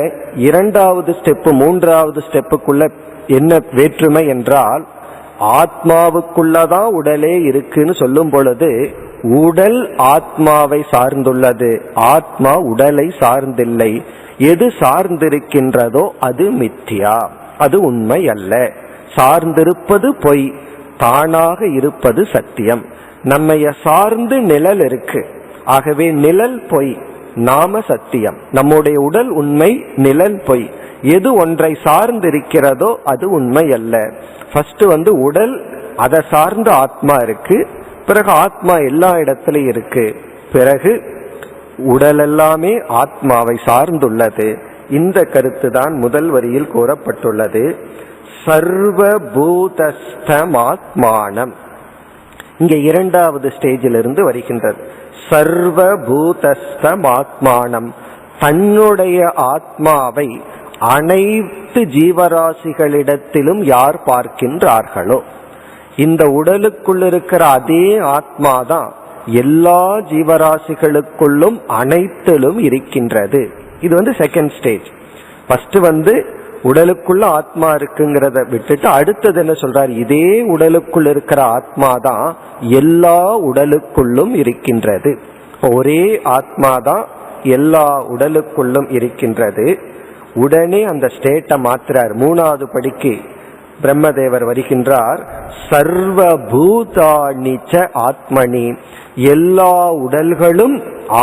இரண்டாவது ஸ்டெப் மூன்றாவது ஸ்டெப்புக்குள்ள என்ன வேற்றுமை என்றால், ஆத்மாவுக்குள்ளதான் உடலே இருக்குன்னு சொல்லும் பொழுது உடல் ஆத்மாவை சார்ந்துள்ளது, ஆத்மா உடலை சார்ந்தில்லை. எது சார்ந்திருக்கின்றதோ அது மித்யா, அது உண்மை அல்ல. சார்ந்திருப்பது பொய், தானாக இருப்பது சத்தியம். நம்மைய சார்ந்து நிழல் இருக்கு, ஆகவே நிழல் பொய், நாம சத்தியம். நம்முடைய உடல் உண்மை, நிழல் பொய். எது ஒன்றை சார்ந்து இருக்கிறதோ அது உண்மை அல்ல. ஃபர்ஸ்ட் உடல், அதை சார்ந்து ஆத்மா இருக்கு, பிறகு ஆத்மா எல்லா இடத்திலும் இருக்கு, பிறகு உடல் எல்லாமே ஆத்மாவை சார்ந்துள்ளது. இந்த கருத்து தான் முதல் வரியில் கூறப்பட்டுள்ளது. சர்வபூதஸ்தமாத்மானம். இங்க இரண்டாவது ஸ்டேஜிலிருந்து வருகின்றது. சர்வபூதஸ்தமாத்மானம், தன்னுடைய ஆத்மாவை அனைத்து ஜீவராசிகளிடத்திலும் யார் பார்க்கின்றார்களோ, இந்த உடலுக்குள் இருக்கிற அதே ஆத்மாதான் எல்லா ஜீவராசிகளுக்குள்ளும் அனைத்திலும் இருக்கின்றது. இது செகண்ட் ஸ்டேஜ். ஃபர்ஸ்ட் உடலுக்குள்ள ஆத்மா இருக்குங்கிறத விட்டுட்டு அடுத்தது என்ன சொல்றார், இதே உடலுக்குள் இருக்கிற ஆத்மாதான் எல்லா உடலுக்குள்ளும் இருக்கின்றது. ஒரே ஆத்மாதான் எல்லா உடலுக்குள்ளும் இருக்கின்றது. உடனே அந்த ஸ்டேட்டை மாத்துறார். மூணாவது படிக்கு பிரம்மதேவர் வருகின்றார். சர்வபூதானிச்ச ஆத்மனி, எல்லா உடல்களும்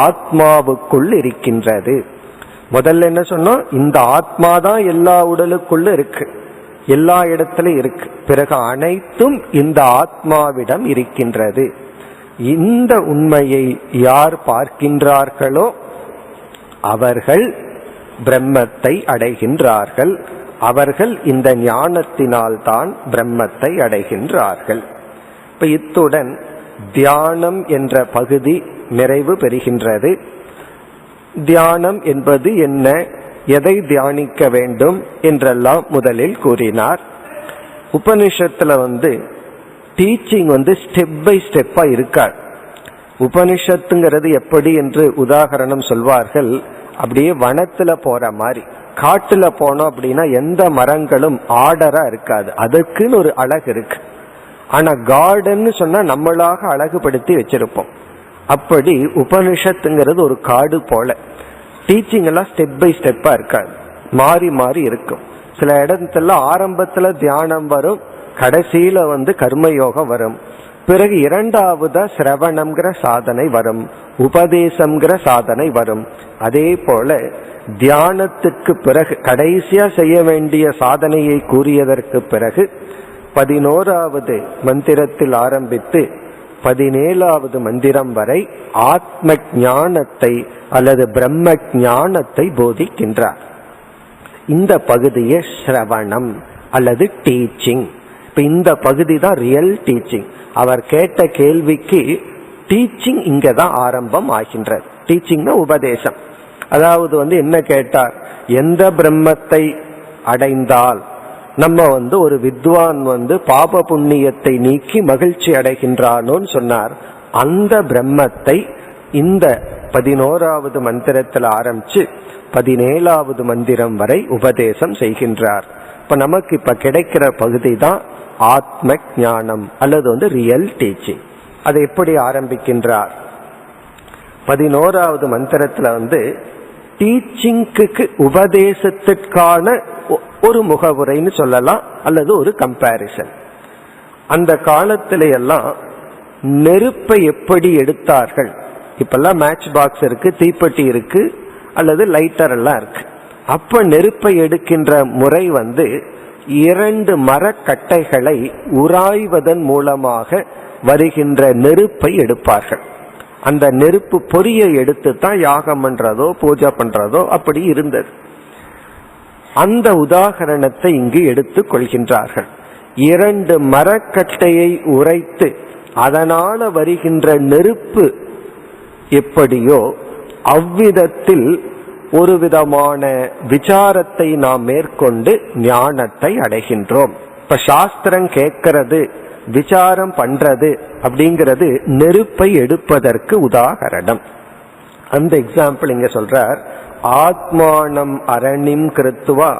ஆத்மாவுக்குள் இருக்கின்றது. முதல்ல என்ன சொன்னோம், இந்த ஆத்மாதான் எல்லா உடலுக்குள்ள இருக்கு, எல்லா இடத்திலும் இருக்கு. பிறகு அனைத்தும் இந்த ஆத்மாவிடம் இருக்கின்றது. இந்த உண்மையை யார் பார்க்கின்றார்களோ அவர்கள் பிரம்மத்தை அடைகின்றார்கள். அவர்கள் இந்த ஞானத்தினால் தான் பிரம்மத்தை அடைகின்றார்கள். இப்ப இத்துடன் தியானம் என்ற பகுதி நிறைவு பெறுகின்றது. தியானம் என்பது என்ன, எதை தியானிக்க வேண்டும் என்றெல்லாம் முதலில் கூறினார். உபனிஷத்துல டீச்சிங் ஸ்டெப் பை ஸ்டெப்பா இருக்கார். உபனிஷத்துங்கிறது எப்படி என்று உதாரணம் சொல்வார்கள், அப்படியே வனத்துல போற மாதிரி. காட்டுல போனோம் அப்படின்னா எந்த மரங்களும் ஆர்டரா இருக்காது, அதற்குன்னு ஒரு அழகு இருக்கு. ஆனா கார்டன் சொன்னா நம்மளாக அழகுபடுத்தி வச்சிருப்போம். அப்படி உபனிஷத்துங்கிறது ஒரு காடு போல. டீச்சிங் எல்லாம் ஸ்டெப் பை ஸ்டெப்பா இருக்காது, மாறி மாறி இருக்கும். சில இடத்துல ஆரம்பத்துல தியானம் வரும், கடைசியில கர்மயோகம் வரும், பிறகு இரண்டாவதா சிரவணம்ங்கிற சாதனை வரும், உபதேசம்ங்கிற சாதனை வரும். அதே போல தியானத்துக்கு பிறகு கடைசியா செய்ய வேண்டிய சாதனையை கூறியதற்கு பிறகு 11வது மந்திரத்தில் ஆரம்பித்து 17வது மந்திரம் வரை ஆத்ம ஞானத்தை அல்லது பிரம்ம ஞானத்தை போதிக்கின்றார். இந்த பகுதியை ஸ்ரவணம் அல்லது டீச்சிங். இப்ப இந்த பகுதி தான் ரியல் டீச்சிங். அவர் கேட்ட கேள்விக்கு டீச்சிங் இங்கதான் ஆரம்பம் ஆகின்றது. டீச்சிங்னா உபதேசம். அதாவது என்ன கேட்டார், எந்த பிரம்மத்தை அடைந்தால் நம்ம ஒரு வித்வான் பாப புண்ணியத்தை நீக்கி மகிழ்ச்சி அடைகின்றானோன்னு சொன்னார். அந்த பிரம்மத்தை இந்த 11வது மந்திரத்தில் ஆரம்பிச்சு 17வது மந்திரம் வரை உபதேசம் செய்கின்றார். இப்ப நமக்கு இப்ப கிடைக்கிற பகுதி தான் ஆத்ம ஞானம் அல்லது ரியல் டீச்சிங். அதை எப்படி ஆரம்பிக்கின்றார், 11வது மந்திரத்துல டீச்சிங்க்கு உபதேசத்திற்கான ஒரு முகவுரைன்னு சொல்லலாம் அல்லது ஒரு கம்பேரிசன். அந்த காலத்தில எல்லாம் நெருப்பை எப்படி எடுத்தார்கள், இப்பெல்லாம் மேட்ச் பாக்ஸ் இருக்கு, தீப்பெட்டி இருக்கு அல்லது லைட்டர் எல்லாம் இருக்கு. அப்ப நெருப்பை எடுக்கின்ற முறை 2 மரக்கட்டைகளை உராய்வதன் மூலமாக வருகின்ற நெருப்பை எடுப்பார்கள். அந்த நெருப்பு பொறியை எடுத்து தான் யாகம் பண்றதோ பூஜை பண்றதோ அப்படி இருந்தது. அந்த உதாரணத்தை இங்கு எடுத்துக் கொள்கின்றார்கள். 2 மரக்கட்டையை உரைத்து அதனால வருகின்ற நெருப்பு எப்படியோ அவ்விதத்தில் ஒரு விதமான விசாரத்தை நாம் மேற்கொண்டு ஞானத்தை அடைகின்றோம். இப்ப சாஸ்திரம் கேட்கிறது, விசாரம் பண்றது அப்படிங்கிறது நெருப்பை எடுப்பதற்கு உதாரணம். அந்த எக்ஸாம்பிள் இங்க சொல்றார். ஆத்மானம் அரணிம் கிருத்வா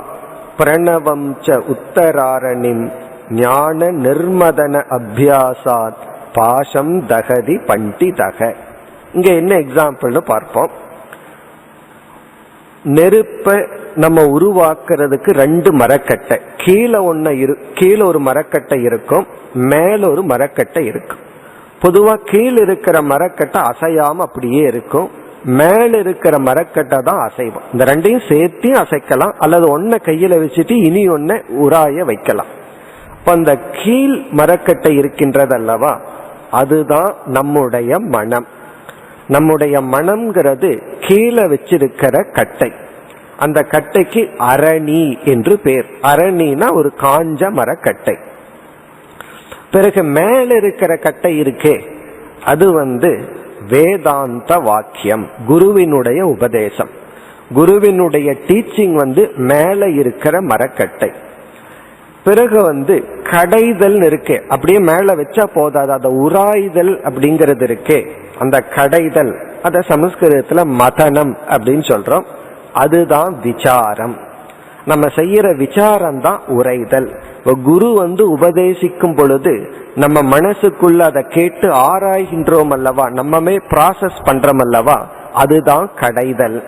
பிரணவம் ச உத்தராரணிம் ஞான நிர்மதன அபியாசாத் பாசம் தகதி பண்டிதக. இங்க என்ன எக்ஸாம்பிள்னு பார்ப்போம். நெருப்பை நம்ம உருவாக்குறதுக்கு 2 மரக்கட்டை, கீழே ஒரு மரக்கட்டை இருக்கும், மேல ஒரு மரக்கட்டை இருக்கும். பொதுவா கீழே இருக்கிற மரக்கட்டை அசையாம அப்படியே இருக்கும், மேல இருக்கிற மரக்கட்டை தான் அசைவம். இந்த ரெண்டையும் சேர்த்து அசைக்கலாம், அல்லது ஒன்ன கையில வச்சுட்டு இனி ஒன்ன உராய வைக்கலாம். இப்ப அந்த கீழ் மரக்கட்டை இருக்கின்றது அல்லவா, அதுதான் நம்முடைய மனம். நம்முடைய மனம்ங்கிறது கீழே வச்சிருக்கிற கட்டை. அந்த கட்டைக்கு அரணி என்று பேர். அரணினா ஒரு காஞ்ச மரக்கட்டை. பிறகு மேல இருக்கிற கட்டை இருக்கே, அது வேதாந்த வாக்கியம், குருவினுடைய உபதேசம். குருவினுடைய டீச்சிங் மேல இருக்கிற மரக்கட்டை. பிறகு கடைதல் இருக்கே, அப்படியே மேல வச்சா போதாது, அத உராய்தல் அப்படிங்கிறது இருக்கே, அந்த கடைதல், அத சமஸ்கிருதத்துல மதனம் அப்படின்னு சொல்றோம். அதுதான் விசாரம். நம்ம செய்யற விசாரம் தான் உரைதல். குரு உபதேசிக்கும் பொழுது நம்ம மனசுக்குள்ள அதை கேட்டு ஆராய்கின்றோம் அல்லவா, நம்மமே ப்ராசஸ் பண்றோம் அல்லவா, அதுதான் கடைதல்.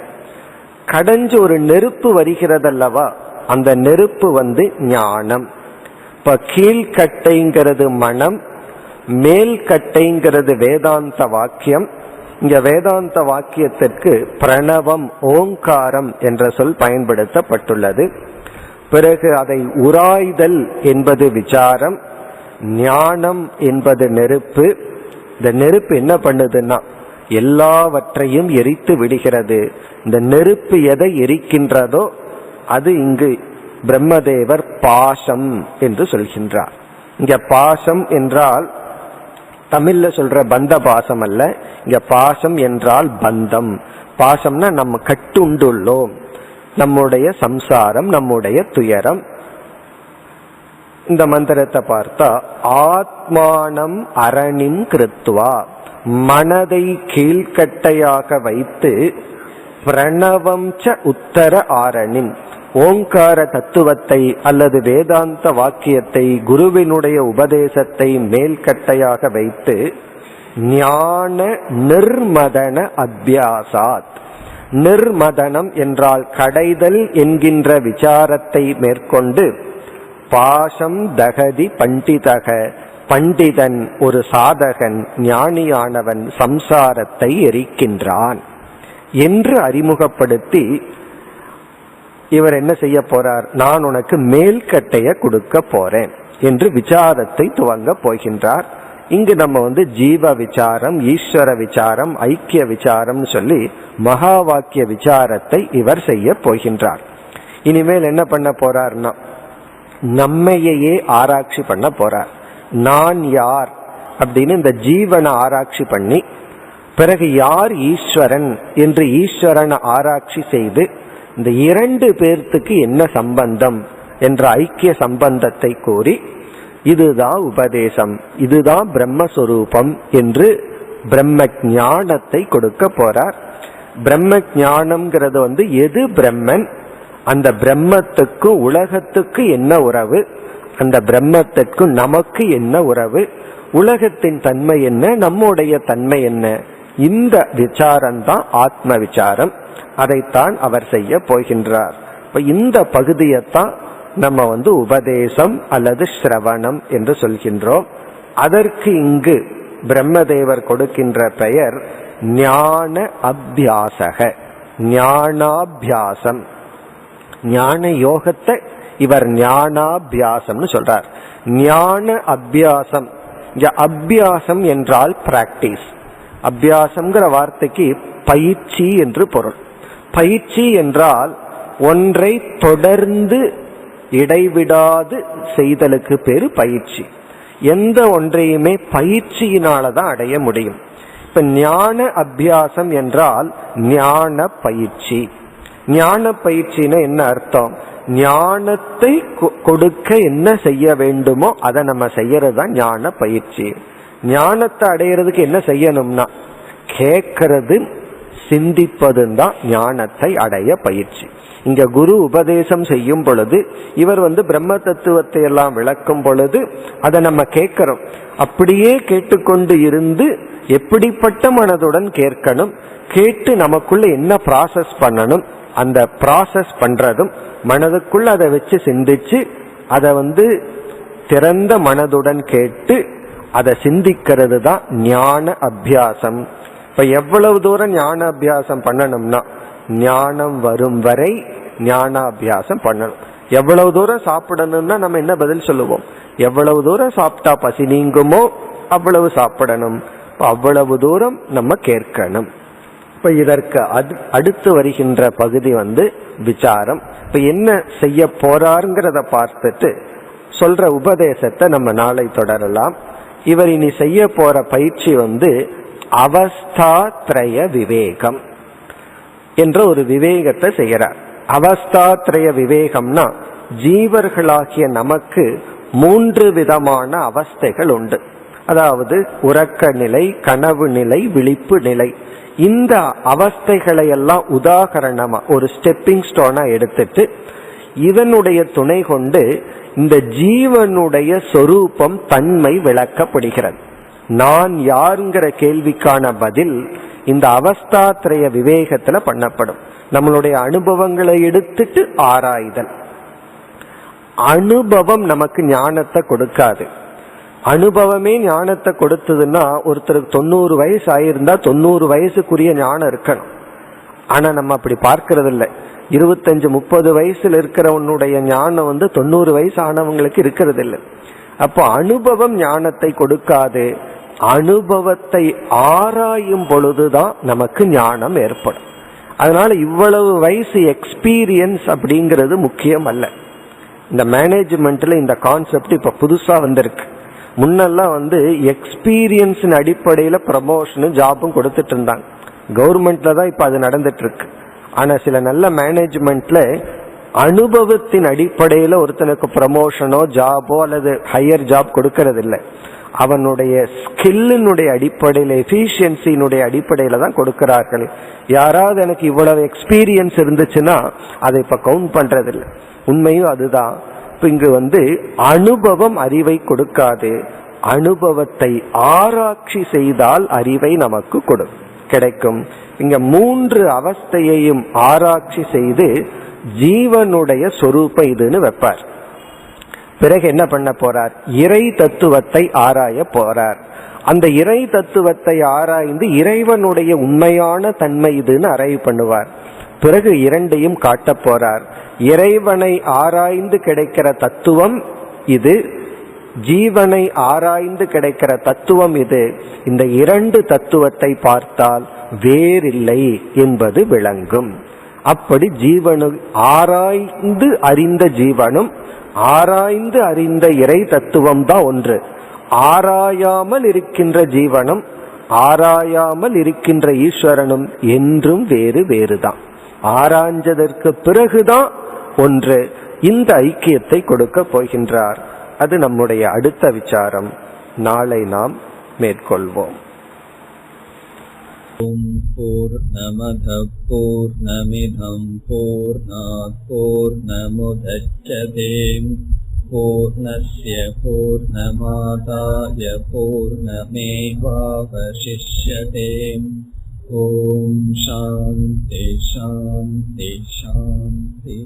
கடைஞ்சு ஒரு நெருப்பு வருகிறது அல்லவா, அந்த நெருப்பு ஞானம். இப்ப கீழ்கட்டைங்கிறது மனம், மேல் கட்டைங்கிறது வேதாந்த வாக்கியம். இங்க வேதாந்த வாக்கியத்திற்கு பிரணவம், ஓங்காரம் என்ற சொல் பயன்படுத்தப்பட்டுள்ளது. பிறகு அதை உராய்தல் என்பது விசாரம், ஞானம் என்பது நெருப்பு. இந்த நெருப்பு என்ன பண்ணுதுன்னா எல்லாவற்றையும் எரித்து விடுகிறது. இந்த நெருப்பு எதை எரிக்கின்றதோ அது இங்கு பிரம்மதேவர் பாசம் என்று சொல்கின்றார். இங்க பாசம் என்றால் தமிழ்ல சொல்ற பந்த பாசம் அல்ல, இங்க பாசம் என்றால் பந்தம். பாசம்னா நம்ம கட்டுண்டுள்ளோம், நம்முடைய சம்சாரம், நம்முடைய துயரம். இந்த மந்திரத்தை பார்த்தா ஆத்மானம் அரணிம் கிருத்வா, மனதை கீழ்கட்டையாக வைத்து பிரணவம் ச உத்தர ஆரணிம், ஓங்கார தத்துவத்தை அல்லது வேதாந்த வாக்கியத்தை, குருவினுடைய உபதேசத்தை மேல்கட்டையாக வைத்து ஞான நிர்மதன அபியாசாத். நிர்மதனம் என்றால் கடைதல் என்கின்ற விசாரத்தை மேற்கொண்டு பாசம் தகதி பண்டிதக, பண்டிதன் ஒரு சாதகன் ஞானியானவன் சம்சாரத்தை எரிக்கின்றான் என்று அறிமுகப்படுத்தி இவர் என்ன செய்ய போறார், நான் உனக்கு மேல்கட்டைய கொடுக்க போறேன் என்று விசாரத்தை துவங்க போகின்றார். இங்கு நம்ம ஜீவ விசாரம், ஈஸ்வர விசாரம், ஐக்கிய விசாரம் சொல்லி மகா வாக்கிய விசாரத்தை இவர் செய்ய போகின்றார். இனிமேல் என்ன பண்ண போறார்னா நம்மையே ஆராய்ச்சி பண்ண போறார். நான் யார் அப்படின்னு இந்த ஜீவனை ஆராய்ச்சி பண்ணி, பிறகு யார் ஈஸ்வரன் என்று ஈஸ்வரனை ஆராய்ச்சி செய்து, இந்த இரண்டு பேர்த்துக்கு என்ன சம்பந்தம் என்ற ஐக்கிய சம்பந்தத்தை கூறி, இதுதான் உபதேசம், இதுதான் பிரம்மஸ்வரூபம் என்று பிரம்ம ஞானத்தை கொடுக்க போறார். பிரம்ம ஞானம்ங்கிறது எது பிரம்மன், அந்த பிரம்மத்துக்கு உலகத்துக்கு என்ன உறவு, அந்த பிரம்மத்துக்கு நமக்கு என்ன உறவு, உலகத்தின் தன்மை என்ன, நம்முடைய தன்மை என்ன, இந்த விசாரம் தான் ஆத்ம விசாரம். அதைத்தான் அவர் செய்ய போகின்றார். இப்ப இந்த பகுதியைத்தான் நம்ம உபதேசம் அல்லது ஸ்ரவணம் என்று சொல்கின்றோம். அதற்கு இங்கு பிரம்மதேவர் கொடுக்கின்ற பெயர் ஞான அபியாசக, ஞானாபியாசம். ஞான யோகத்தை இவர் ஞானாபியாசம்னு சொல்றார். ஞான அபியாசம், அபியாசம் என்றால் பிராக்டிஸ். அபியாசம்ங்கிற வார்த்தைக்கு பயிற்சி என்று பொருள். பயிற்சி என்றால் ஒன்றை தொடர்ந்து இடைவிடாது செய்தலுக்கு பேரு பயிற்சி. எந்த ஒன்றையுமே பயிற்சியினாலதான் அடைய முடியும். இப்ப ஞான அபியாசம் என்றால் ஞான பயிற்சி. ஞான பயிற்சின்னு என்ன அர்த்தம், ஞானத்தை கொடுக்க என்ன செய்ய வேண்டுமோ அதை நம்ம செய்யறது தான் ஞான பயிற்சி. ஞானத்தை அடையிறதுக்கு என்ன செய்யணும்னா கேட்கறது, சிந்திப்பதும் தான் ஞானத்தை அடைய பயிற்சி. இங்க குரு உபதேசம் செய்யும் பொழுது இவர் பிரம்ம தத்துவத்தை எல்லாம் விளக்கும் பொழுது அதை நம்ம கேட்கிறோம். அப்படியே கேட்டுக்கொண்டு இருந்து எப்படிப்பட்ட மனதுடன் கேட்கணும், கேட்டு நமக்குள்ள என்ன ப்ராசஸ் பண்ணணும், அந்த ப்ராசஸ் பண்றதும் மனதுக்குள்ள அதை வச்சு சிந்திச்சு அதை திறந்த மனதுடன் கேட்டு அதை சிந்திக்கிறது தான் ஞான அபியாசம். இப்ப எவ்வளவு தூரம் ஞான அபியாசம் பண்ணணும்னா, ஞானம் வரும் வரை ஞானாபியாசம் பண்ணணும். எவ்வளவு தூரம் சாப்பிடணும்னா நம்ம என்ன பதில் சொல்லுவோம்? எவ்வளவு தூரம் சாப்பிட்டா பசி நீங்குமோ அவ்வளவு சாப்பிடணும். அவ்வளவு தூரம் நம்ம கேட்கணும். இப்ப இதற்கு அடுத்து வருகின்ற பகுதி விசாரம். இப்ப என்ன செய்ய போறாருங்கிறத பார்த்துட்டு சொல்ற உபதேசத்தை நம்ம நாளை தொடரலாம். இவர் இனி செய்ய போற பயிற்சி அவஸ்தாத்ரய விவேகம் என்ற ஒரு விவேகத்தை செய்யறார். அவஸ்தாத்ரய விவேகம்னா, ஜீவர்களாகிய நமக்கு 3 விதமான அவஸ்தைகள் உண்டு. அதாவது உறக்க நிலை, கனவு நிலை, விழிப்பு நிலை. இந்த அவஸ்தைகளை எல்லாம் உதாகரணமா ஒரு ஸ்டெப்பிங் ஸ்டோனா எடுத்துட்டு இதனுடைய துணை கொண்டு இந்த ஜீவனுடைய சொரூபம், தன்மை விளக்கப்படுகிறது. நான் யாருங்கிற கேள்விக்கான பதில் இந்த அவஸ்தாத்ரய விவேகத்துல பண்ணப்படும். நம்மளுடைய அனுபவங்களை எடுத்துட்டு ஆராய்தல். அனுபவம் நமக்கு ஞானத்தை கொடுக்காது. அனுபவமே ஞானத்தை கொடுத்ததுன்னா, ஒருத்தருக்கு 90 வயசு ஆயிருந்தா 90 வயசுக்குரிய ஞானம் இருக்கணும். ஆனா நம்ம அப்படி பார்க்கறது இல்லை. 25-30 வயசுல இருக்கிறவனுடைய ஞானம் 90 வயசு ஆனவங்களுக்கு இருக்கிறது இல்லை. அப்போ அனுபவம் ஞானத்தை கொடுக்காது. அனுபவத்தை ஆராயும் பொழுதுதான் நமக்கு ஞானம் ஏற்படும். அதனால இவ்வளவு வயசு எக்ஸ்பீரியன்ஸ் அப்படிங்கிறது முக்கியம் அல்ல. இந்த மேனேஜ்மெண்ட்ல இந்த கான்செப்ட் இப்ப புதுசா வந்திருக்கு. முன்னெல்லாம் எக்ஸ்பீரியன்ஸ் அடிப்படையில ப்ரமோஷனும் ஜாபும் கொடுத்துட்டு இருந்தாங்க. கவர்மெண்ட்ல தான் இப்ப அது நடந்துட்டு இருக்கு. ஆனா சில நல்ல மேனேஜ்மெண்ட்ல அனுபவத்தின் அடிப்படையில ஒருத்தனுக்கு ப்ரமோஷனோ ஜாபோ அல்லது ஹையர் ஜாப் கொடுக்கறது இல்லை. அவனுடைய ஸ்கில்லினுடைய அடிப்படையில, எஃபிஷியன்சியினுடைய அடிப்படையில தான் கொடுக்கிறார்கள். யாராவது எனக்கு இவ்வளவு எக்ஸ்பீரியன்ஸ் இருந்துச்சுன்னா அதை இப்ப கவுண்ட் பண்றது இல்லை. உண்மையும் அதுதான். இங்கு அனுபவம் அறிவை கொடுக்காது. அனுபவத்தை ஆராய்ச்சி செய்தால் அறிவை நமக்கு கிடைக்கும். இங்க 3 அவஸ்தையையும் ஆராய்ச்சி செய்து ஜீவனுடைய சொரூபம் இதுன்னு வைப்பார். பிறகு என்ன பண்ண போறார்? இறை தத்துவத்தை ஆராய போறார். அந்த இறை தத்துவத்தை ஆராய்ந்து இறைவனுடைய உண்மையான தன்மை இதுன்னு அரைவு பண்ணுவார். பிறகு 2ஐயும் காட்ட போறார். இறைவனை ஆராய்ந்து கிடைக்கிற தத்துவம் இது, ஜீவனை ஆராய்ந்து கிடைக்கிற தத்துவம் இது. இந்த 2 தத்துவத்தை பார்த்தால் வேறில்லை என்பது விளங்கும். அப்படி ஜீவனு ஆராய்ந்து அறிந்த ஜீவனும் ஆராய்ந்து அறிந்த இறை தத்துவம் தான் ஒன்று. ஆராயாமல் இருக்கின்ற ஜீவனும் ஆராயாமல் இருக்கின்ற ஈஸ்வரனும் என்றும் வேறு வேறுதான். ஆராய்ஞ்சதற்கு பிறகுதான் ஒன்று. இந்த ஐக்கியத்தை கொடுக்க போகின்றார். அது நம்முடைய அடுத்த விசாரம். நாளை நாம் மேற்கொள்வோம். ஓம் பூர்ணமத பூர்ணமிதம் பூர்ணாத் பூர்ணமுதச்யதே பூர்ணஸ்ய பூர்ணமாதாய பூர்ணமேவாவசிஷ்யதே. ஓம் சாந்தி சாந்தி சாந்தி.